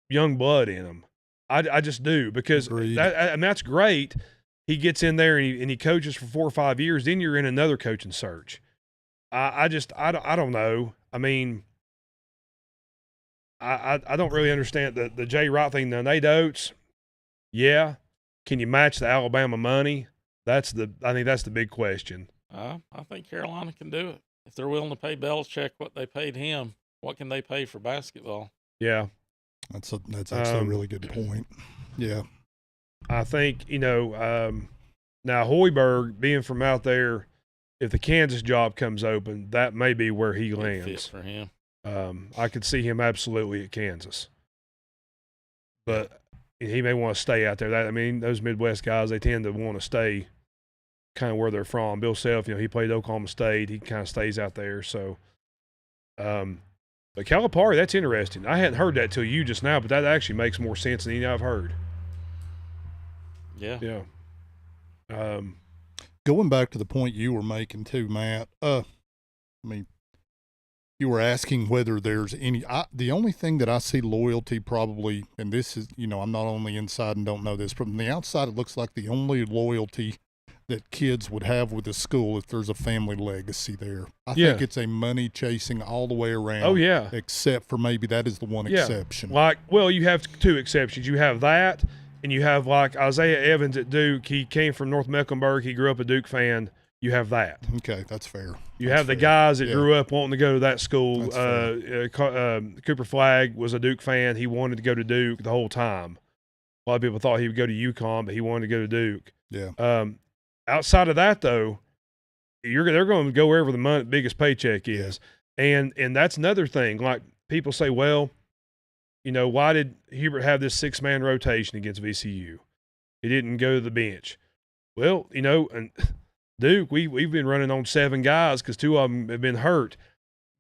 young blood in him. I just do, because that's great. He gets in there and he coaches for 4 or 5 years. Then you're in another coaching search. I don't know. I mean, I don't really understand the Jay Wright thing. Now, Nate Oates, yeah. Can you match the Alabama money? I think that's the big question. I think Carolina can do it. If they're willing to pay Belichick what they paid him, what can they pay for basketball? Yeah. That's actually a really good point. Yeah. I think, now Hoiberg, being from out there, if the Kansas job comes open, that may be where he lands. Fit for him. I could see him absolutely at Kansas. But he may want to stay out there. Those Midwest guys, they tend to want to stay kind of where they're from. Bill Self, he played Oklahoma State. He kind of stays out there. So, but Calipari, that's interesting. I hadn't heard that till you just now, but that actually makes more sense than any I've heard. Yeah. Yeah. Going back to the point you were making too, Matt, you were asking whether there's the only thing that I see loyalty probably, and this is, I'm not only inside and don't know this, from the outside it looks like the only loyalty that kids would have with the school if there's a family legacy there. I think it's a money chasing all the way around. Oh, yeah. Except for maybe that is the one exception. You have 2 exceptions. You have that, and you have like Isaiah Evans at Duke. He came from North Mecklenburg. He grew up a Duke fan. You have that. Okay, that's fair. You have the guys that grew up wanting to go to that school. Cooper Flagg was a Duke fan. He wanted to go to Duke the whole time. A lot of people thought he would go to UConn, but he wanted to go to Duke. Yeah. Outside of that, though, they're going to go wherever the biggest paycheck is. And that's another thing. Like, people say, well, why did Hubert have this 6-man rotation against VCU? He didn't go to the bench. Well, and Duke, we've been running on 7 guys because 2 of them have been hurt.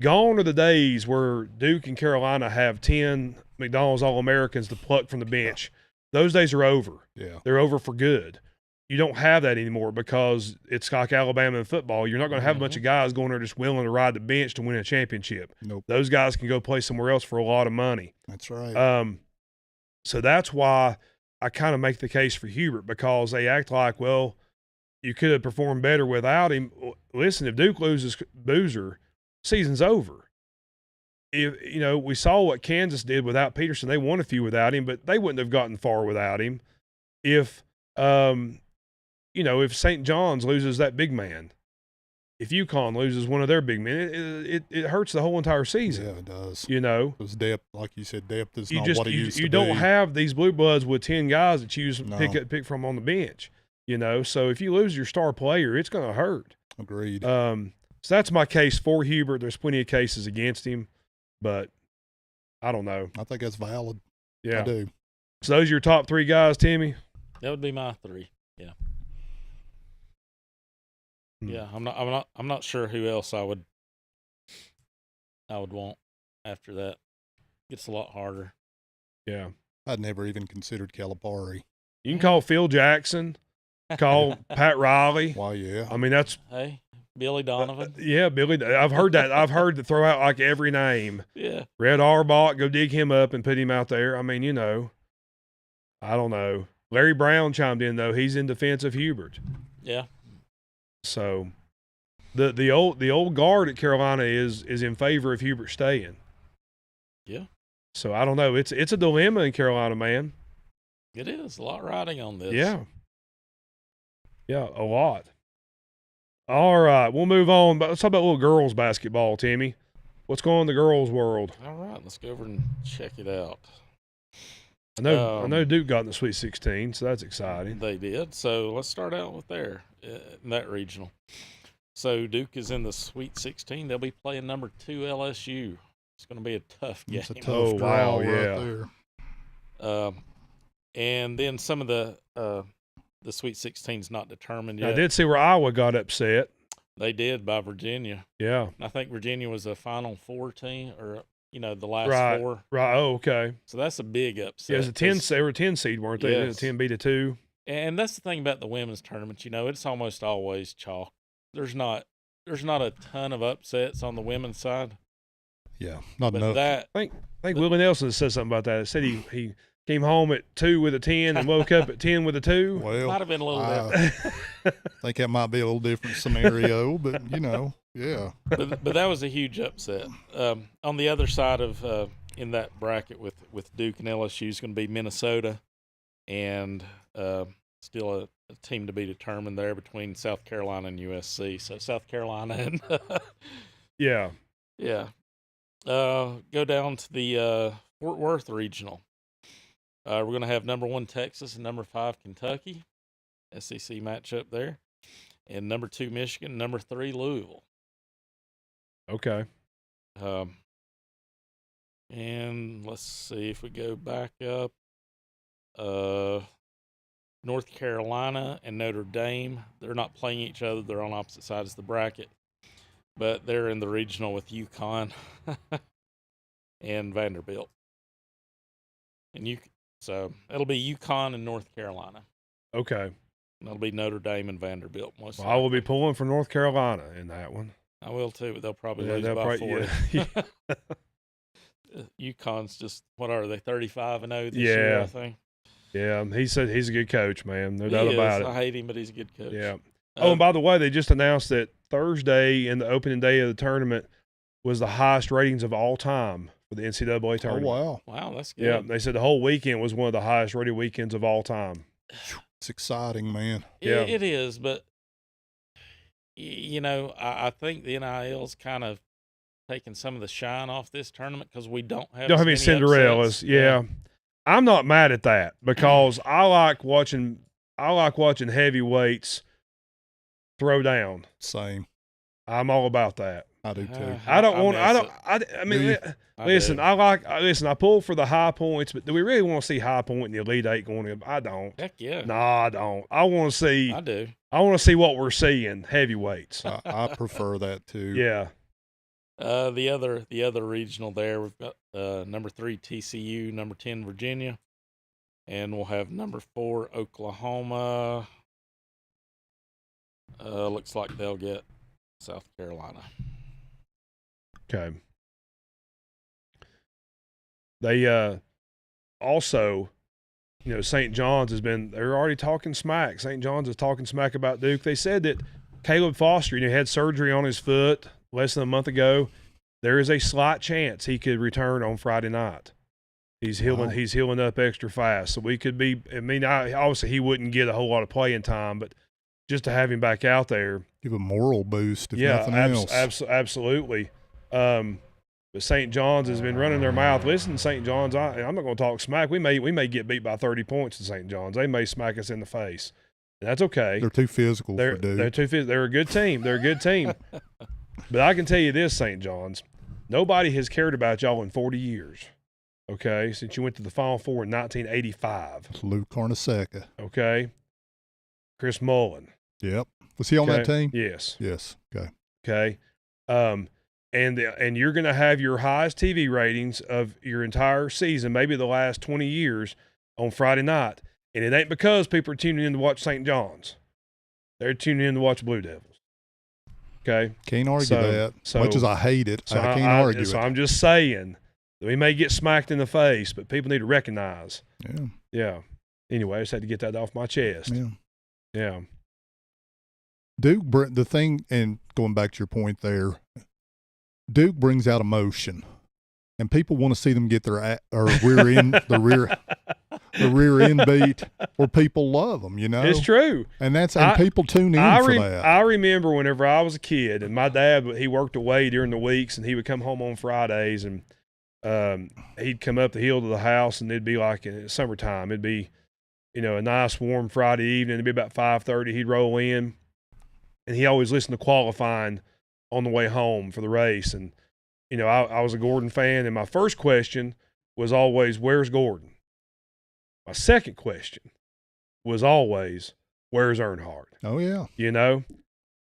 Gone are the days where Duke and Carolina have 10 McDonald's All-Americans to pluck from the bench. Those days are over. Yeah. They're over for good. You don't have that anymore because it's like Alabama in football. You're not going to have a bunch of guys going there just willing to ride the bench to win a championship. Nope. Those guys can go play somewhere else for a lot of money. That's right. So that's why I kind of make the case for Hubert, because they act like, well, you could have performed better without him. Listen, if Duke loses Boozer, season's over. We saw what Kansas did without Peterson. They won a few without him, but they wouldn't have gotten far without him. If St. John's loses that big man, if UConn loses one of their big men, it hurts the whole entire season. Yeah, it does. Because depth, like you said, depth is not what it used to be. You don't have these blue bloods with 10 guys that you pick from on the bench. So if you lose your star player, it's going to hurt. Agreed. So that's my case for Hubert. There's plenty of cases against him, but I don't know. I think that's valid. Yeah, I do. So those are your top 3 guys, Timmy? That would be my 3. Yeah. Yeah, I'm not sure who else I would want after that. Gets a lot harder. Yeah. I'd never even considered Calipari. You can call Phil Jackson. call Pat Riley. Why, yeah. I mean, that's Billy Donovan. Yeah, Billy. I've heard that. I've heard to throw out like every name. Yeah. Red Auerbach, go dig him up and put him out there. I mean, I don't know. Larry Brown chimed in though. He's in defense of Hubert. Yeah. So the old guard at Carolina is in favor of Hubert staying. Yeah. So I don't know. It's a dilemma in Carolina, man. It is a lot riding on this. Yeah. Yeah, a lot. All right, we'll move on. But let's talk about little girls basketball, Timmy. What's going on in the girls' world? All right, let's go over and check it out. I know Duke got in the Sweet 16, so that's exciting. They did. So let's start out with in that regional. So Duke is in the Sweet 16. They'll be playing number 2 LSU. It's going to be a tough game. It's a tough draw right there. And then some of the Sweet 16 is not determined yet. I did see where Iowa got upset. They did by Virginia. Yeah. I think Virginia was a Final Four team, or the last four. Right. Oh, okay. So that's a big upset. Yeah, it was a 10. They were a 10 seed, weren't they? Yes. 10 beat a 2. And that's the thing about the women's tournament. It's almost always chalk. There's not a ton of upsets on the women's side. Yeah, not but enough. I think Willie Nelson said something about that. He said he came home at 2 with a 10 and woke up at 10 with a 2. Well, might have been a little different. I think that might be a little different scenario, but yeah. But that was a huge upset. On the other side of in that bracket with Duke and LSU is going to be Minnesota, and still a team to be determined there between South Carolina and USC. So South Carolina and yeah. Go down to the Fort Worth regional. We're going to have number 1 Texas and number 5 Kentucky, SEC matchup there, and number 2 Michigan, number 3 Louisville. Okay. And let's see if we go back up. North Carolina and Notre Dame, they're not playing each other. They're on opposite sides of the bracket, but they're in the regional with UConn and Vanderbilt. So it'll be UConn and North Carolina. Okay. And it'll be Notre Dame and Vanderbilt. I will be pulling for North Carolina in that one. I will too, but they'll probably lose by 40. Yeah. UConn's just, what are they, 35-0 this year, I think. Yeah, he said he's a good coach, man. No doubt about it. I hate him, but he's a good coach. Yeah. And by the way, they just announced that Thursday in the opening day of the tournament was the highest ratings of all time for the NCAA tournament. Oh, wow. Wow, that's good. Yeah, they said the whole weekend was one of the highest rated weekends of all time. It's exciting, man. It is, but, I think the NIL's kind of taking some of the shine off this tournament because we don't have any Cinderellas. Yeah. I'm not mad at that because I like watching heavyweights throw down. Same. I'm all about that. I do too. Listen, I pull for the high points, but do we really want to see high point in the Elite Eight going in? I don't. Heck yeah. No, I don't. I want to see. I do. I want to see what we're seeing, heavyweights. I prefer that too. Yeah. The other regional there, we've got number 3 TCU, number 10 Virginia, and we'll have number 4 Oklahoma. Looks like they'll get South Carolina. Okay. They also, St. John's they're already talking smack. St. John's is talking smack about Duke. They said that Caleb Foster, had surgery on his foot less than a month ago. There is a slight chance he could return on Friday night. He's healing. Wow. He's healing up extra fast, so we could be. Obviously he wouldn't get a whole lot of playing time, but just to have him back out there, give a moral boost. If nothing else. Absolutely. But St. John's has been running their mouth. Listen, St. John's, I'm not going to talk smack. We may get beat by 30 points in St. John's. They may smack us in the face. And that's okay. They're too physical for Duke. They're too physical. They're a good team. But I can tell you this, St. John's, nobody has cared about y'all in 40 years. Okay, since you went to the Final Four in 1985. It's Luke Carnesecca. Okay. Chris Mullen. Yep. Was he on that team? Yes. Yes. Okay. Okay. And you're going to have your highest TV ratings of your entire season, maybe the last 20 years, on Friday night. And it ain't because people are tuning in to watch St. John's. They're tuning in to watch Blue Devils. Okay? Can't argue that. So, much as I hate it, so I can't argue it. So I'm just saying that we may get smacked in the face, but people need to recognize. Yeah. Yeah. Anyway, I just had to get that off my chest. Yeah. Yeah. Duke, the thing, and going back to your point there, Duke brings out emotion, and people want to see them get their rear end beat, or people love them. You know, it's true, and people tune in for that. I remember whenever I was a kid, and my dad, he worked away during the weeks, and he would come home on Fridays, and he'd come up the hill to the house, and it'd be like in summertime. It'd be, a nice warm Friday evening. It'd be about 5:30. He'd roll in, and he always listened to qualifying on the way home for the race. And, I was a Gordon fan, and my first question was always, where's Gordon? My second question was always, where's Earnhardt? Oh, yeah.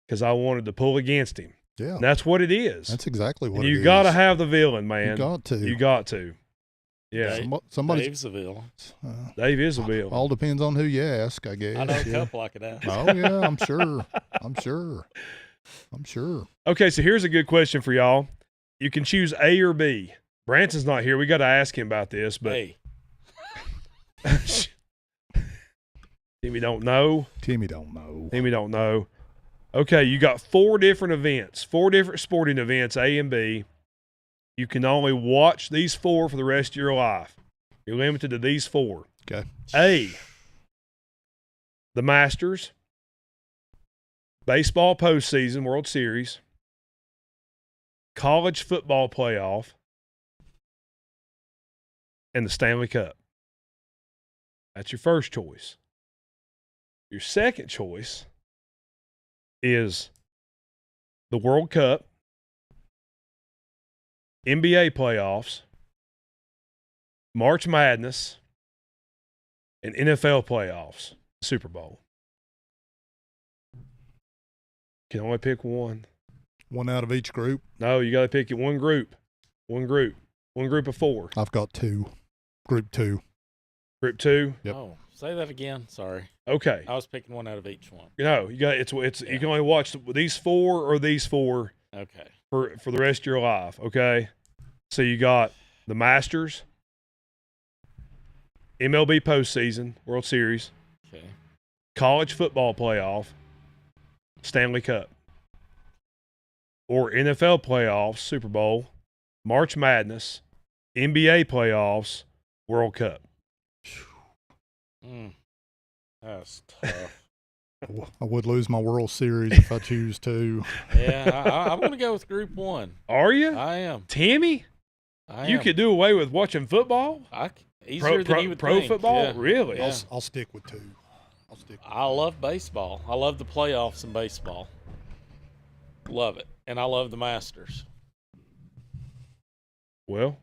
Because I wanted to pull against him. Yeah. And that's what it is. That's exactly what it is. You got to have the villain, man. You got to. Yeah. Dave's a villain. Dave is a villain. All depends on who you ask, I guess. I know a couple I could ask. Oh, yeah, I'm sure. Okay, so here's a good question for y'all. You can choose A or B. Branson's not here. We got to ask him about this, but hey. Timmy don't know. Timmy don't know. Okay, you got 4 different events, 4 different sporting events, A and B. You can only watch these 4 for the rest of your life. You're limited to these 4. Okay. A, the Masters, baseball postseason, World Series, college football playoff, and the Stanley Cup. That's your first choice. Your second choice is the World Cup, NBA playoffs, March Madness, and NFL playoffs, Super Bowl. You can only pick one. One out of each group? No, you got to pick one group. One group of 4. I've got 2. Group 2. Group 2? Yep. Oh, say that again. Sorry. Okay. I was picking one out of each one. No, you got it's you can only watch these 4 or these 4. Okay. For the rest of your life, okay? So you got the Masters, MLB postseason, World Series, okay, college football playoff, Stanley Cup, or NFL playoffs, Super Bowl, March Madness, NBA playoffs, World Cup. That's tough. I would lose my World Series if I choose to. Yeah, I'm going to go with Group 1. Are you? I am. Timmy? You could do away with watching football? Easier than you would think. Football? Yeah. Really? Yeah. I'll stick with 2. I love baseball. I love the playoffs in baseball. Love it. And I love the Masters. Well,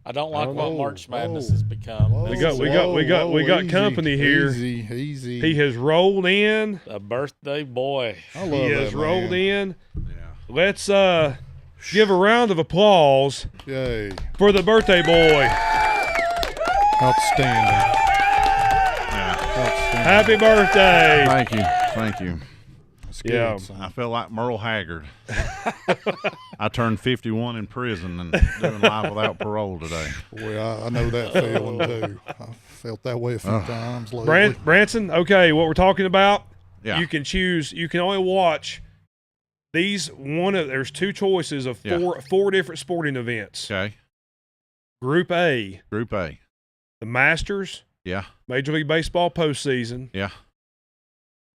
I don't like what March Madness has become. We got company here. Easy. He has rolled in. A birthday boy. I love He that, has rolled in. Yeah. Let's give a round of applause Yay. for the birthday boy. Outstanding. Happy birthday. Thank you. That's good, Yeah. son. I feel like Merle Haggard. I turned 51 in prison and doing life without parole today. Boy, I know that feeling too. I felt that way a few times lately. Branson, okay, what we're talking about, Yeah. you can choose, you can only watch these there's 2 choices of four different sporting events. Okay. Group A, Group A. the Masters, Yeah. Major League Baseball postseason, Yeah.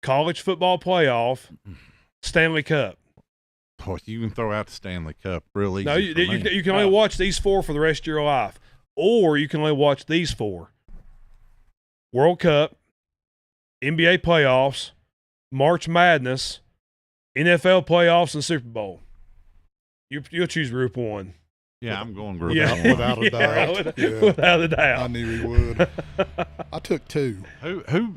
college football playoff, Stanley Cup. Boy, you can throw out the Stanley Cup real easy. No, you for me. can only watch these 4 for the rest of your life. Or you can only watch these 4. World Cup, NBA playoffs, March Madness, NFL playoffs, and Super Bowl. You'll choose Group 1. Yeah, I'm going Group Yeah. 1. Without a doubt. Without a doubt. I knew he would. I took 2. Who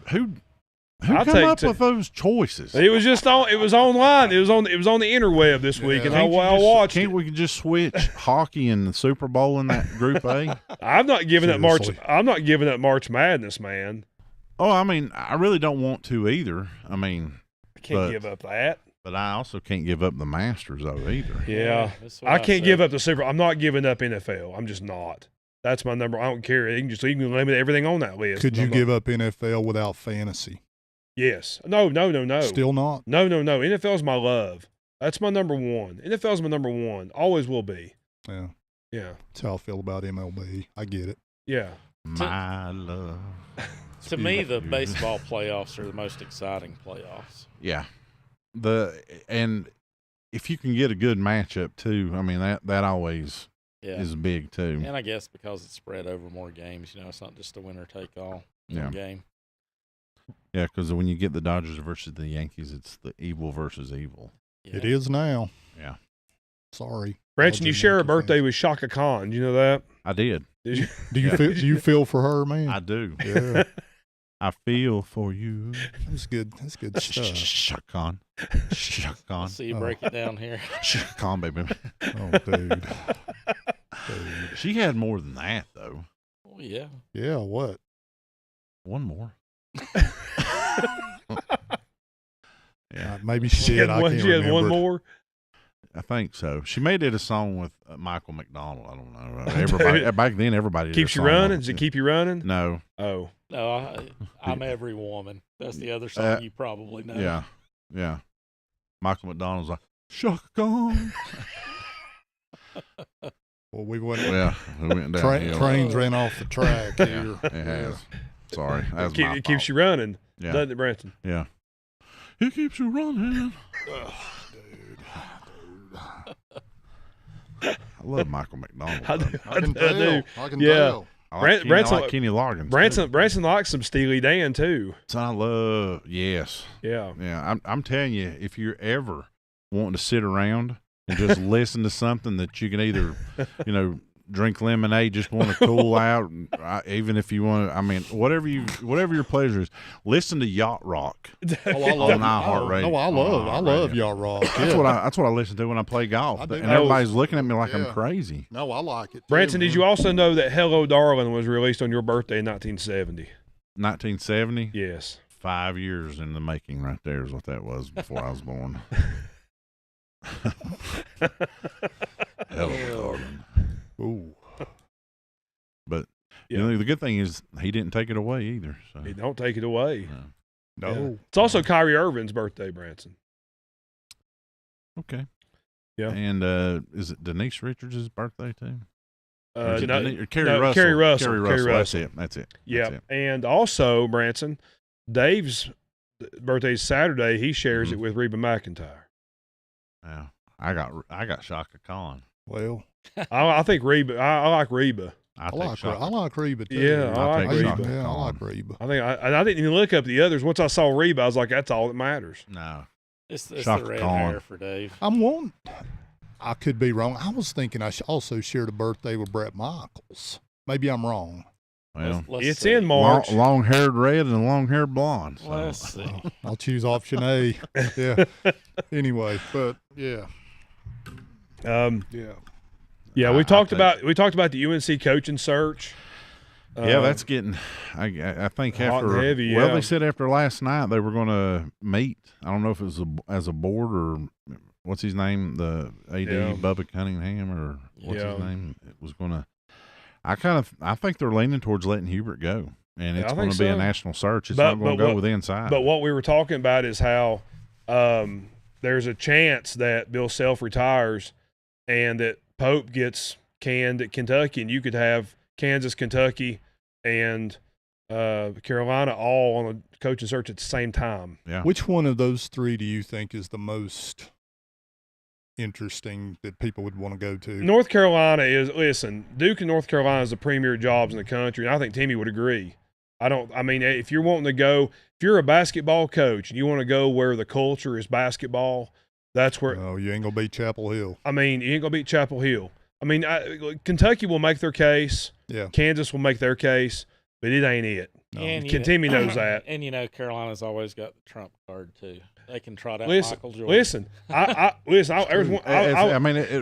I'll come take up 2. with those choices? It was just on. It was online. It was on the interweb this week, and I watched Can't it. we just switch hockey and the Super Bowl in that Group A? I'm not giving up March. Seriously. I'm not giving up March Madness, man. Oh, I mean, I really don't want to either. I mean, I can't give up that. But I also can't give up the Masters, though, either. Yeah. I can't give up the Super. I'm not giving up NFL. I'm just not. That's my number. I don't care. You can limit everything on that list. Could you give up NFL without fantasy? Yes. No. Still not? No. NFL's my love. That's my number one. NFL's my number one. Always will be. Yeah. Yeah. That's how I feel about MLB. I get it. Yeah. My love. To me, the baseball playoffs are the most exciting playoffs. Yeah. And if you can get a good matchup too, I mean that always is big too. And I guess because it's spread over more games, it's not just a winner take all game. Yeah, because when you get the Dodgers versus the Yankees, it's the evil versus evil. Yeah. It is now. Yeah. Sorry, Branson, you share a birthday with Shaka Khan. Do you know that? I did. Did you? Do you feel for her, man? I do. Yeah. I feel for you. That's good. That's good stuff. Shaka Khan. I'll see you break it down here. Shaka Khan, baby. Oh, dude. She had more than that, though. Oh, yeah. Yeah, what? One more. Yeah. Maybe she did. I can't She remember. had one more? I think so. She may did a song with Michael McDonald. I don't know. Everybody back then, everybody keeps you running. Does it keep you running? No. Oh. No, I'm Every Woman. That's the other song you probably know. Yeah. Michael McDonald's like Shaka Khan. Well, we went. Yeah, we went down. Trains ran off the track here. It has. Sorry, that's my it keeps you running. Yeah. Doesn't it, Branson? Yeah. It keeps you running. I love Michael McDonald. I can do. I can Yeah. tell. I like Kenny Loggins. Branson likes some Steely Dan too. So I love. Yes. Yeah. Yeah. I'm telling you, if you're ever wanting to sit around and just listen to something that you can either, drink lemonade, just want to cool out, even if you want to. I mean, whatever your pleasure is, listen to Yacht Rock on iHeartRadio. No, I love Yacht Rock. That's what I listen to when I play golf. And everybody's looking at me like I'm crazy. No, I like it. Branson, did you also know that "Hello, Darling" was released on your birthday in 1970? 1970. Yes. 5 years in the making, right there is what that was before I was born. Hello, darling. Ooh. But the good thing is he didn't take it away either. So. He don't take it away. No. Yeah. It's also Kyrie Irving's birthday, Branson. Okay. Yeah. And is it Denise Richards' birthday too? Kerry Russell. That's it. Yeah. And also, Branson, Dave's birthday is Saturday. He shares it with Reba McEntire. Yeah. I got Shaka Khan. Well, I think Reba. I like Reba. I like Reba too. Yeah, I like Reba. Yeah, I like Reba. I didn't even look up the others. Once I saw Reba, I was like, that's all that matters. No. It's the red hair for Dave. I could be wrong. I was thinking I also shared a birthday with Brett Michaels. Maybe I'm wrong. Well, it's in March. Long-haired red and long-haired blonde. So. Let's see. I'll choose option A. Yeah. Anyway, but yeah. Yeah, we talked about the UNC coaching search. Yeah, that's getting. I think hot after and heavy, they said after last night they were going to meet. I don't know if it was as a board or what's his name, the AD Bubba Cunningham or what's his name. It was going to. I think they're leaning towards letting Hubert go, and it's going to be a national search. It's not going to go with inside. But what we were talking about is how there's a chance that Bill Self retires and that Pope gets canned at Kentucky, and you could have Kansas, Kentucky, and Carolina all on a coaching search at the same time. Yeah. Which one of those three do you think is the most interesting that people would want to go to? North Carolina listen, Duke and North Carolina is the premier jobs in the country, and I think Timmy would agree. If you're wanting to go, if you're a basketball coach and you want to go where the culture is basketball, that's where. Oh, you ain't gonna beat Chapel Hill. You ain't gonna beat Chapel Hill. Kentucky will make their case. Yeah. Kansas will make their case, but it ain't it. No. And Timmy knows that. And Carolina's always got the trump card too. They can trot out Michael Jordan. Listen, it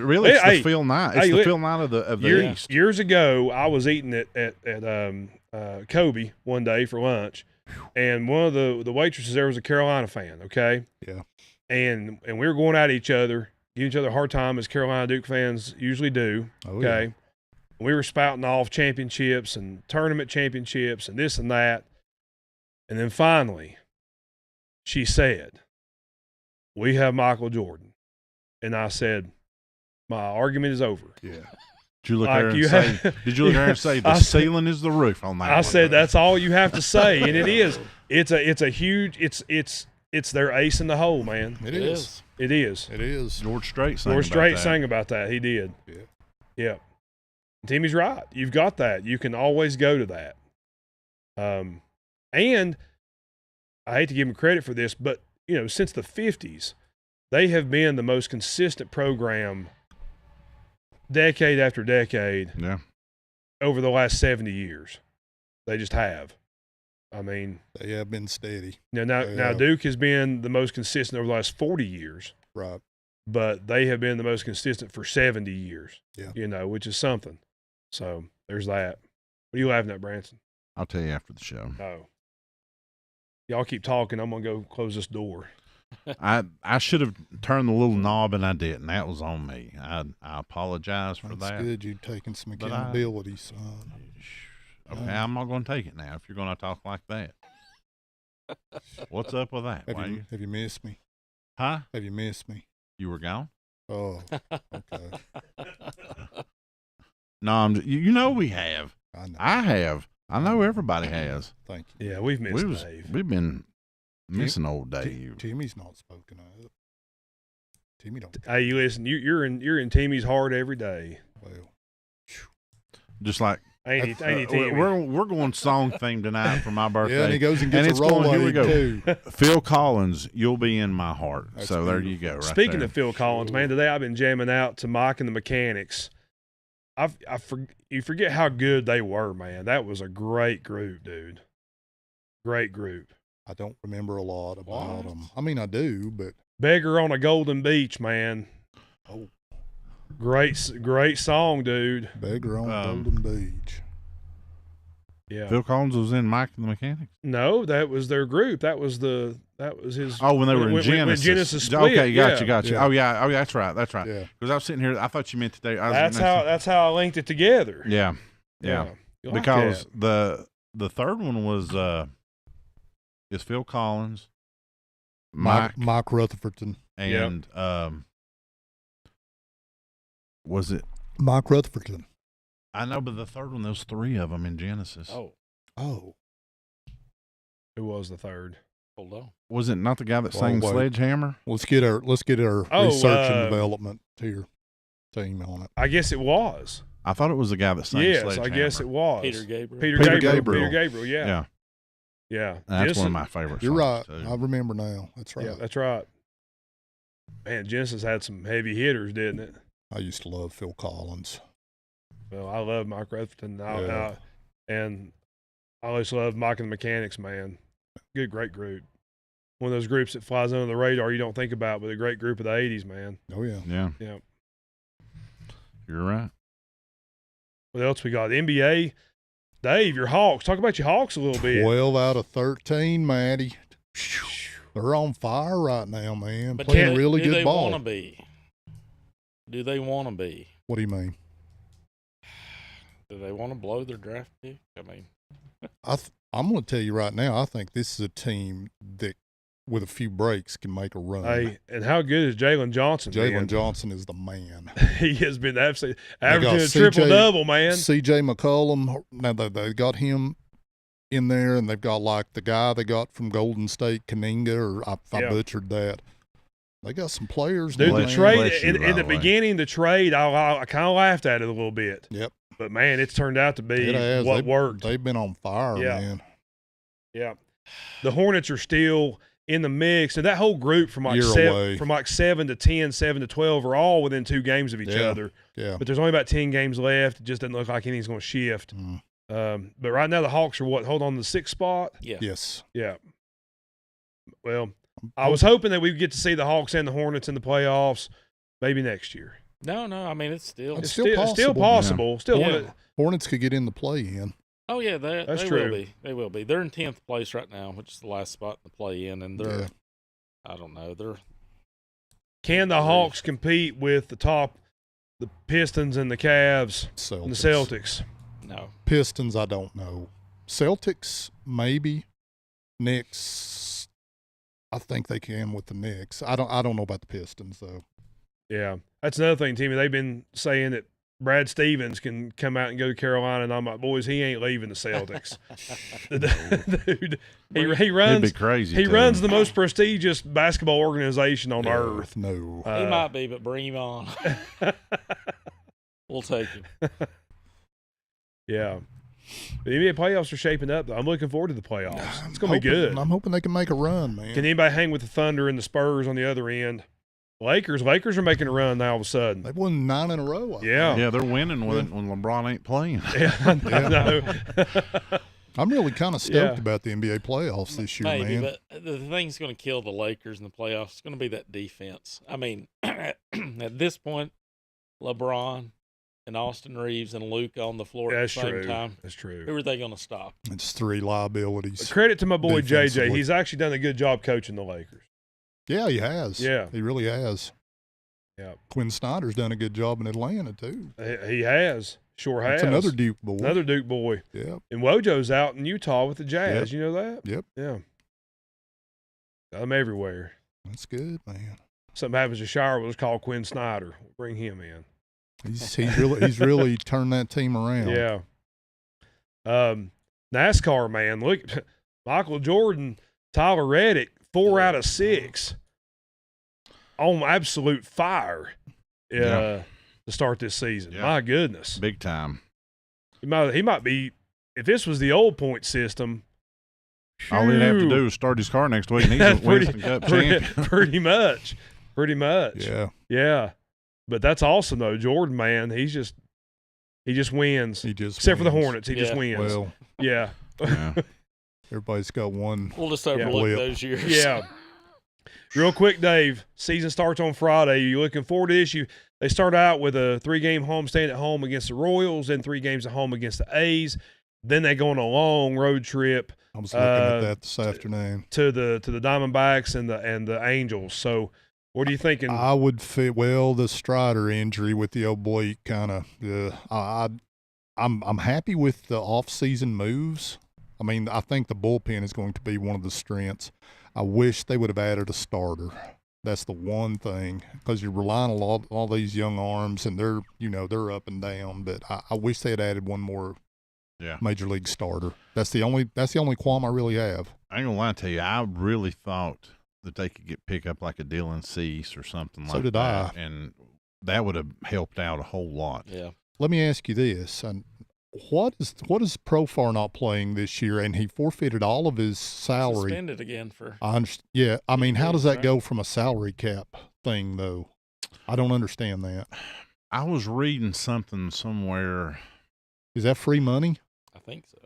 really is the Phil Knight. It's the Phil Knight of the East. Years ago, I was eating at Kobe one day for lunch, and one of the waitresses there was a Carolina fan. Okay. Yeah. And we were going at each other, giving each other a hard time as Carolina Duke fans usually do. Oh, okay. Yeah. We were spouting off championships and tournament championships and this and that. And then finally, she said, "We have Michael Jordan." And I said, "My argument is over." Yeah. Did you look there and say, did you look there and say the ceiling is the roof on that? I said, that's all you have to say. And it is. It's a huge, it's their ace in the hole, man. It is. It is. It is. George Strait sang about that. He did. Yeah. Yeah. Timmy's right. You've got that. You can always go to that. And I hate to give them credit for this, but since the 50s, they have been the most consistent program decade after decade. Yeah. Over the last 70 years. They just have. I mean, they have been steady. Now Duke has been the most consistent over the last 40 years. Right. But they have been the most consistent for 70 years. Yeah. Which is something. So there's that. What are you laughing at, Branson? I'll tell you after the show. Oh. Y'all keep talking. I'm going to go close this door. I should have turned the little knob and I didn't. That was on me. I apologize for that. That's good. You've taken some accountability, son. Okay, I'm not going to take it now if you're going to talk like that. What's up with that? Have you missed me? Huh? Have you missed me? You were gone? Oh, okay. No, you know we have. I know. I have. I know everybody has. Thank you. Yeah, we've missed Dave. We've been missing old Dave. Timmy's not spoken of. Timmy don't. Hey, you listen. You're in Timmy's heart every day. Well, just like ain't he Timmy? We're going song theme tonight for my birthday. Yeah, and he goes and gets a roll. Here we go. Too. Phil Collins, "You'll Be in My Heart." That's so beautiful. there you go. Right Speaking there. of Phil Collins, man, today I've been jamming out to Mike and the Mechanics. You forget how good they were, man. That was a great group, dude. Great group. I don't remember a lot about them. I mean, I do, but Beggar on a Golden Beach, man. Oh, great song, dude. Beggar on Golden Beach. Yeah. Phil Collins was in Mike and the Mechanics? No, that was their group. That was his. Oh, when they were in Genesis. When Genesis split. Okay, got you. Yeah. Oh, yeah. That's right. Yeah. Because I was sitting here, I thought you meant today. That's how I linked it together. Yeah. Because like the third one was is Phil Collins, Mike Rutherfordson, and was it Mike Rutherfordson? I know, but the third one, there's three of them in Genesis. Oh. Who was the third? Hold on. Was it not the guy that sang Sledgehammer? Let's get our research and development team on it. I guess it was. I thought it was the guy that sang Sledgehammer. Yes, I guess it was. Peter Gabriel. Peter Gabriel, yeah. Yeah. That's one of my favorites. You're right. Too. I remember now. That's right. Yeah, that's right. Man, Genesis had some heavy hitters, didn't it? I used to love Phil Collins. Well, I love Mike Rutherford, Yeah. and I always love Mike and the Mechanics, man. Great group. One of those groups that flies under the radar you don't think about, but a great group of the 80s, man. Oh, yeah. Yeah. You're right. What else we got? The NBA. Dave, your Hawks. Talk about your Hawks a little bit. 12 out of 13, Matty. They're on fire right now, man. But playing really good ball. Do they want to be? What do you mean? Do they want to blow their draft pick? I mean, I'm going to tell you right now, I think this is a team that, with a few breaks, can make a run. Hey, and how good is Jalen Johnson? Jalen Johnson is the man. He has been absolutely averaging a triple-double, man. C.J. McCollum, now they got him in there, and they've got like the guy they got from Golden State, Kaninga, or I butchered that. They got some players. Dude, the trade, in the beginning, the trade, I kind of laughed at it a little bit. Yep. But, man, it's turned out to be what worked. They've been on fire, man. Yeah. The Hornets are still in the mix, and that whole group from like 7 to 10, 7 to 12 are all within 2 games of each other. Yeah. But there's only about 10 games left. It just doesn't look like anything's going to shift. But right now the Hawks are hold on to the 6th spot? Yeah. Yes. Yeah. Well, I was hoping that we'd get to see the Hawks and the Hornets in the playoffs maybe next year. No. I mean, it's still possible. Still possible. Hornets could get in the play-in. Oh yeah, That's they true. will be. They will be. They're in 10th place right now, which is the last spot to play in, and they're I don't know. Can the Hawks compete with the Pistons and the Cavs and the Celtics? No. Pistons, I don't know. Celtics, maybe. Knicks, I think they can with the Knicks. I don't know about the Pistons though. Yeah, that's another thing, Timmy. They've been saying that Brad Stevens can come out and go to Carolina, and I'm like, boys, he ain't leaving the Celtics. Dude, he runs. It'd be crazy. He runs the most prestigious basketball organization on earth. No, he might be, but bring him on. We'll take him. Yeah. The NBA playoffs are shaping up, though. I'm looking forward to the playoffs. It's going to be good. I'm hoping they can make a run, man. Can anybody hang with the Thunder and the Spurs on the other end? Lakers are making a run now all of a sudden. They've won 9 in a row. Yeah, they're winning when LeBron ain't playing. Yeah, I know. I'm really kind of stoked about the NBA playoffs this year, Maybe, man. but the thing's going to kill the Lakers in the playoffs. It's going to be that defense. I mean, at this point, LeBron and Austin Reeves and Luka on the floor at the same time. That's true. Who are they going to stop? It's 3 liabilities. But credit to my boy JJ. He's actually done a good job coaching the Lakers. Yeah, he has. Yeah. He really has. Yeah. Quinn Snyder's done a good job in Atlanta, too. He has. Sure has. That's another Duke boy. Another Duke boy. Yeah. And Wojo's out in Utah with the Jazz. Yep. You know that? Yep. Yeah. I'm everywhere. That's good, man. Something happens to Shire, we'll just call Quinn Snyder. We'll bring him in. He's really turned that team around. Yeah. NASCAR, man. Look, Michael Jordan, Tyler Reddick, 4 out of 6 on absolute fire to start this season. Yeah. My goodness. Big time. He might be, if this was the old point system. All he'd have to do is start his car next week and he's a Winston Cup champion. Pretty much. Yeah. Yeah. But that's awesome, though. Jordan, man, he just wins. Except for the Hornets, he just wins. Well, yeah. Everybody's got one. We'll just overlook those years. Yeah. Real quick, Dave. Season starts on Friday. You looking forward to this? They start out with a 3-game homestand at home against the Royals, then 3 games at home against the A's. Then they go on a long road trip. I was looking at that this afternoon. To the Diamondbacks and the Angels. So, what are you thinking? I would fit the Strider injury with the oblique kind of. I'm happy with the off-season moves. I mean, I think the bullpen is going to be one of the strengths. I wish they would have added a starter. That's the one thing, because you're relying on all these young arms, and they're up and down. But I wish they had added one more major league starter. That's the only qualm I really have. I ain't gonna lie to you. I really thought that they could pick up like a Dylan Cease or something like that. So did I. And that would have helped out a whole lot. Yeah. Let me ask you this. What is Profar not playing this year? And he forfeited all of his salary. Suspended again for. I understand. Yeah. I mean, how does that go from a salary cap thing, though? I don't understand that. I was reading something somewhere. Is that free money? I think so.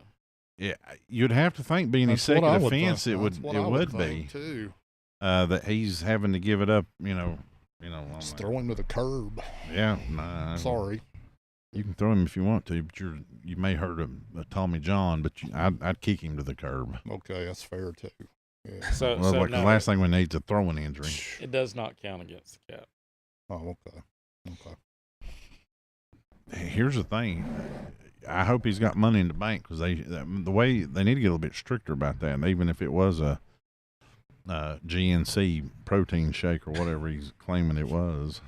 Yeah, you'd have to think being his second offense, it would be too. That he's having to give it up. Just throw him to the curb. Yeah, sorry. You can throw him if you want to, but you may hurt a Tommy John. But I'd kick him to the curb. Okay, that's fair too. Yeah. So the last thing we need is a throwing injury. It does not count against the cap. Oh, okay. Here's the thing. I hope he's got money in the bank, because the way they need to get a little bit stricter about that. And even if it was a GNC protein shake or whatever he's claiming it was,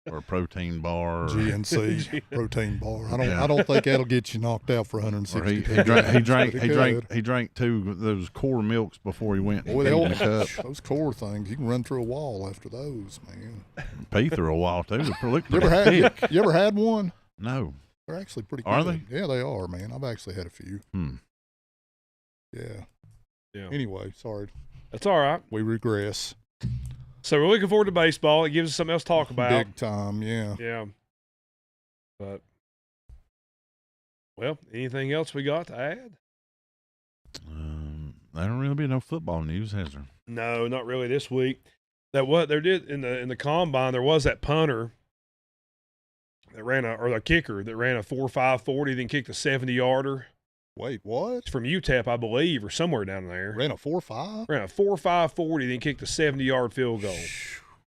or a protein bar, GNC protein bar. I don't think that'll get you knocked out for 160. He drank 2 of those core milks before he went. Boy, those core things, you can run through a wall after those, man. Pee through a wall too. You ever had one? No. They're actually pretty good. Are they? Yeah, they are, man. I've actually had a few. Yeah. Anyway, sorry. That's all right. We regress. So we're looking forward to baseball. It gives us something else to talk about. Big time, yeah. Yeah. But, anything else we got to add? There don't really be no football news, has there? No, not really this week. There did in the combine. There was that punter that ran the kicker that ran a 4.5 40, then kicked a 70-yarder. Wait, what? It's from UTEP, I believe, or somewhere down there. Ran a 4.5. Ran a 4.5 40, then kicked a 70-yard field goal.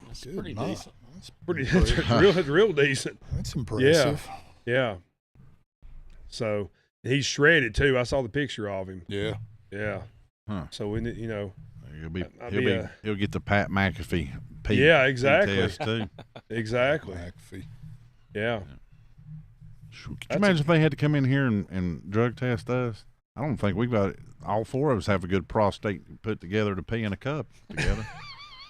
That's pretty decent. That's That's real decent. That's impressive. Yeah. So he's shredded too. I saw the picture of him. Yeah. Yeah. Huh. So we, you know, he'll get the Pat McAfee. Yeah, exactly. Test too. Exactly. McAfee. Yeah. Could you imagine if they had to come in here and drug test us? I don't think we've got all four of us have a good prostate put together to pee in a cup together.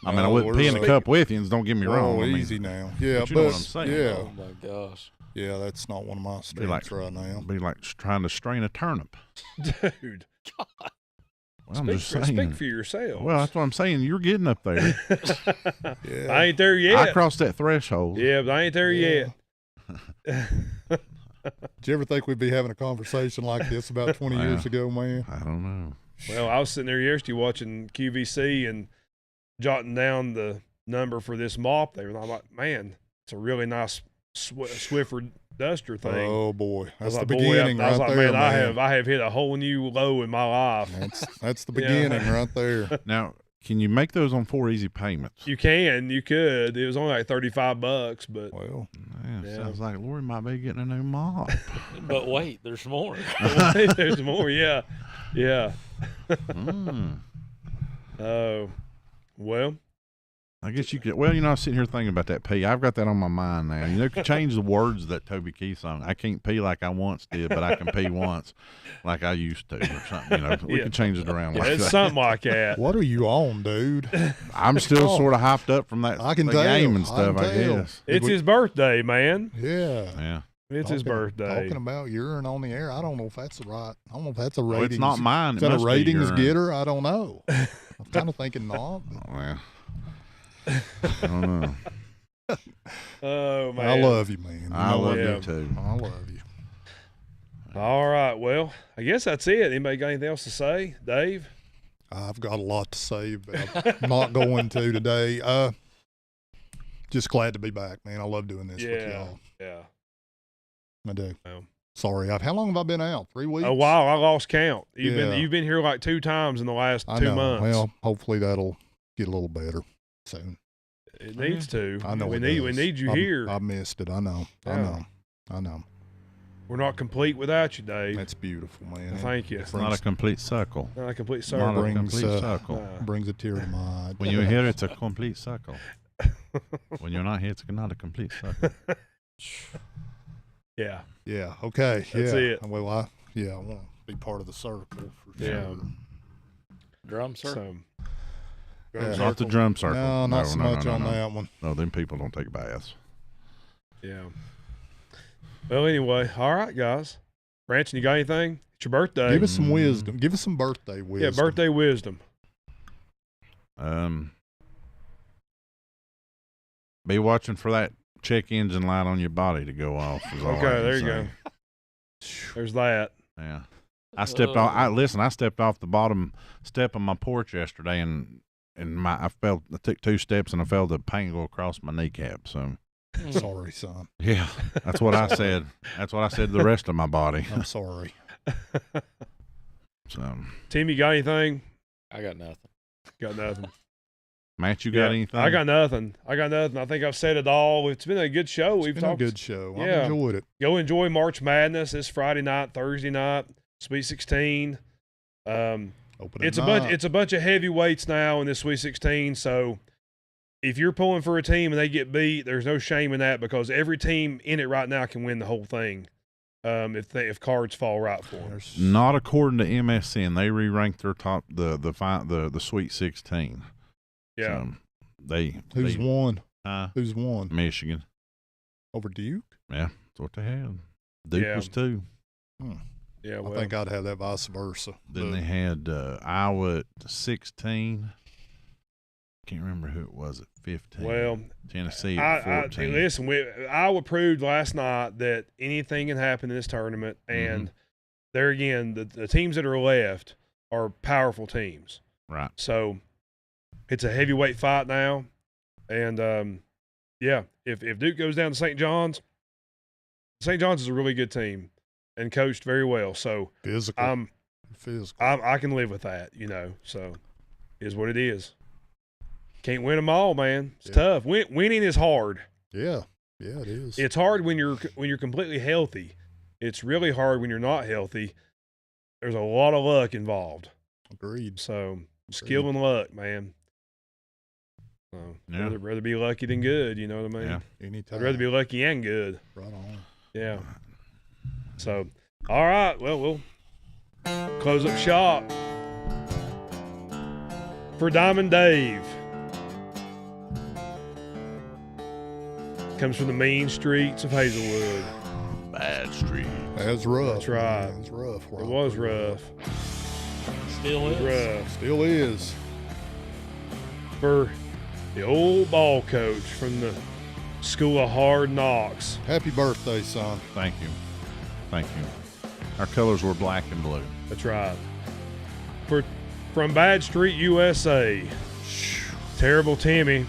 I mean, I wouldn't pee in a cup with you. Don't get me wrong. Easy now. Yeah, but you know what I'm saying. Yeah. Oh my gosh. Yeah, that's not one of my strengths right now. Be like trying to strain a turnip. Dude. God. Well, I'm just saying. Speak for yourself. Well, that's what I'm saying. You're getting up there. Yeah. I ain't there yet. I crossed that threshold. Yeah, but I ain't there yet. Did you ever think we'd be having a conversation like this about 20 years ago, man? I don't know. Well, I was sitting there yesterday watching QVC and jotting down the number for this mop there, and I'm like, man, it's a really nice Swiffer Duster thing. Oh boy, that's the like, beginning I was right like, there, man. I have hit a whole new low in my life. That's the beginning right there. Now, can you make those on 4 easy payments? You could. It was only like $35, but well, sounds like Lori might be getting a new mop. But wait, there's more. There's more. Yeah. Oh, well. I guess you could. Well, you know, I was sitting here thinking about that pee. I've got that on my mind now. You know, could change the words of that Toby Keith song. I can't pee like I once did, but I can pee once like I used to, or something. You know, we could change it around. Like it's that. something like that. What are you on, dude? I'm still sort of hyped up from that I can the tell. game and stuff. I tell. guess It's his birthday, man. Yeah. It's his birthday. Talking about urine on the air, I don't know if that's right. I don't know if that's a rating. Well, it's not mine. Is that a ratings getter? I don't know. I'm kind of thinking not. Well, I don't know. Oh, man. I love you, man. I love you too. I love you. All right. Well, I guess that's it. Anybody got anything else to say? Dave? I've got a lot to say, but I'm not going to today. Just glad to be back, man. I love doing this with y'all. Yeah. I do. Well, sorry. How long have I been out? 3 weeks? A while. I lost count. You've been here like 2 times in the last 2 months. Well, hopefully that'll get a little better soon. It needs to. I know we need you here. I missed it. I know. I know. We're not complete without you, Dave. That's beautiful, man. Well, thank you. It's not a complete circle. Not a complete circle. Not a complete circle. Brings a tear to my eye. When you're here, it's a complete circle. When you're not here, it's not a complete circle. Yeah. Yeah. Okay. That's it. Well, I want to be part of the circle for sure. Drum circle. Not the drum circle. No, not so much on that one. No, them people don't take baths. Yeah. Well, anyway, all right, guys. Branson, you got anything? It's your birthday. Give us some wisdom. Give us some birthday wisdom. Yeah, birthday wisdom. Be watching for that check engine light on your body to go off. Okay, there you go. There's that. Yeah. I stepped off the bottom step of my porch yesterday and I took 2 steps and I felt the pain go across my kneecap. So sorry, son. Yeah, that's what I said. That's what I said to the rest of my body. I'm sorry. So, Tim, you got anything? I got nothing. Got nothing. Matt, you got anything? I got nothing. I think I've said it all. It's been a good show. It's been a good show. I've enjoyed it. Go enjoy March Madness this Friday night, Thursday night, Sweet 16. It's a bunch of heavyweights now in this Sweet 16. So if you're pulling for a team and they get beat, there's no shame in that because every team in it right now can win the whole thing. If cards fall right for them. Not according to MSN, they re-ranked their top the Sweet 16. Yeah. So Who's won? Who's won? Michigan. Over Duke? Yeah, that's what they had. Duke was 2. Yeah, I think I'd have that vice versa. Then they had Iowa at 16. Can't remember who it was at 15. Well, Tennessee at 14. Listen, Iowa proved last night that anything can happen in this tournament, and there again, the teams that are left are powerful teams. Right. So it's a heavyweight fight now, and if Duke goes down to St. John's is a really good team. and coached very well. So physical. I can live with that, So is what it is. Can't win them all, man. It's tough. Winning is hard. Yeah, it is. It's hard when you're completely healthy. It's really hard when you're not healthy. There's a lot of luck involved. Agreed. So skill and luck, man. So rather be lucky than good. You know what I mean? Yeah. Anytime. I'd rather be lucky and good. Right on. Yeah. So, all right. Well, we'll close up shop for Diamond Dave. Comes from the mean streets of Hazelwood. Bad street. That's rough. That's right. It was rough. It was rough. Still is. Rough. Still is. For the old ball coach from the School of Hard Knocks. Happy birthday, son. Thank you. Our colors were black and blue. That's right. From Bad Street, USA. Terrible Timmy.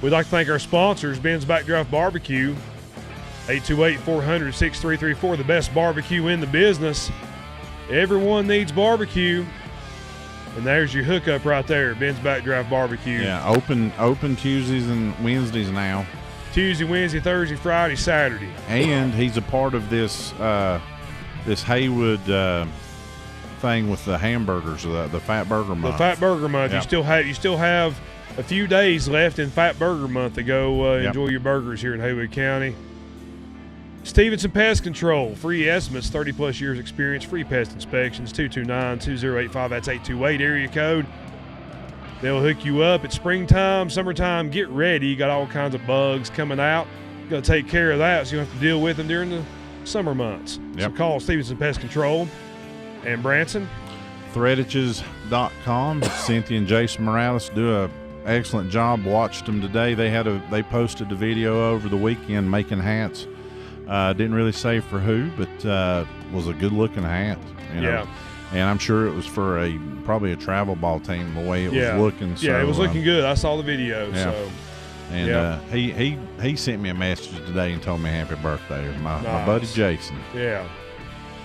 We'd like to thank our sponsors, Ben's Backdraft Barbecue, 828-400-6334, the best barbecue in the business. Everyone needs barbecue. And there's your hookup right there, Ben's Backdraft Barbecue. Yeah, open Tuesdays and Wednesdays now. Tuesday, Wednesday, Thursday, Friday, Saturday. And he's a part of this Haywood thing with the hamburgers, the Fat Burger Month. The Fat Burger Month. Yep. You still have a few days left in Fat Burger Month to go enjoy your burgers here in Haywood County. Stevenson Pest Control, free estimates, 30-plus years experience, free pest inspections, 229-2085, that's 828 area code. They'll hook you up. It's springtime, summertime, get ready. You got all kinds of bugs coming out. You got to take care of that, so you don't have to deal with them during the summer months. Yep. So call Stevenson Pest Control. And Branson? Threadages.com. Cynthia and Jason Morales do a excellent job. Watched them today. They posted a video over the weekend making hats. Didn't really say for who, but was a good looking hat. Yeah. And I'm sure it was for probably a travel ball team the way it was looking. So, it was looking good. I saw the video. Yeah. So. And he sent me a message today and told me happy birthday. My buddy Jason. Yeah.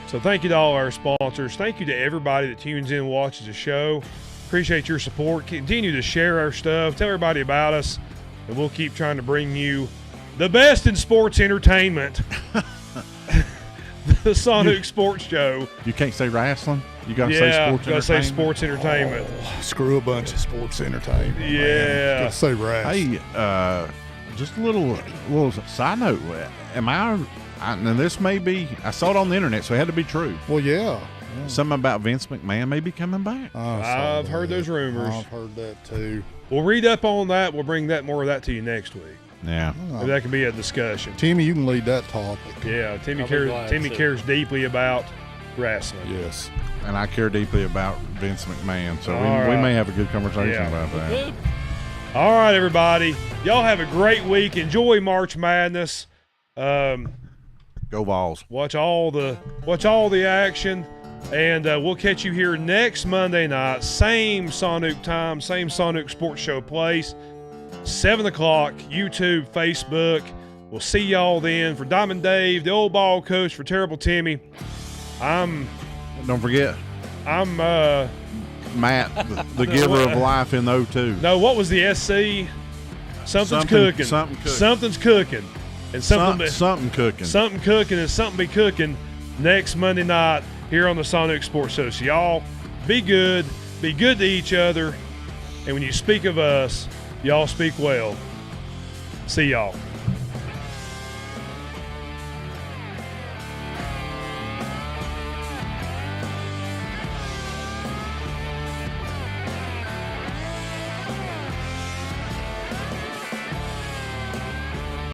So thank you to all our sponsors. Thank you to everybody that tunes in and watches the show. Appreciate your support. Continue to share our stuff. Tell everybody about us. And we'll keep trying to bring you the best in sports entertainment. The Saunook Sports Show. You can't say wrestling? You got to say sports entertainment? Yeah, got to say sports entertainment. Oh, screw a bunch of sports entertainment. Yeah. Got to say wrestling. Hey, just a little side note. Now this may be, I saw it on the internet, so it had to be true. Well, yeah. Something about Vince McMahon may be coming back. I've heard those rumors. I've heard that too. We'll read up on that. We'll bring more of that to you next week. Yeah. Maybe that can be a discussion. Timmy, you can lead that topic. Yeah, Timmy cares deeply about wrestling. Yes. And I care deeply about Vince McMahon, so we may have a good conversation about that. Good. All right, everybody. Y'all have a great week. Enjoy March Madness. Go Vols. Watch all the action. And we'll catch you here next Monday night. Same Saunook time, same Saunook Sports Show place. 7 o'clock, YouTube, Facebook. We'll see y'all then. For Diamond Dave, the old ball coach, for Terrible Timmy, Don't forget. I'm Matt, the giver of life in 02. No, what was the SC? Something's cooking. Something's cooking. And something cooking. Something cooking and something be cooking next Monday night here on the Saunook Sports Show. So y'all be good to each other, and when you speak of us, y'all speak well. See y'all.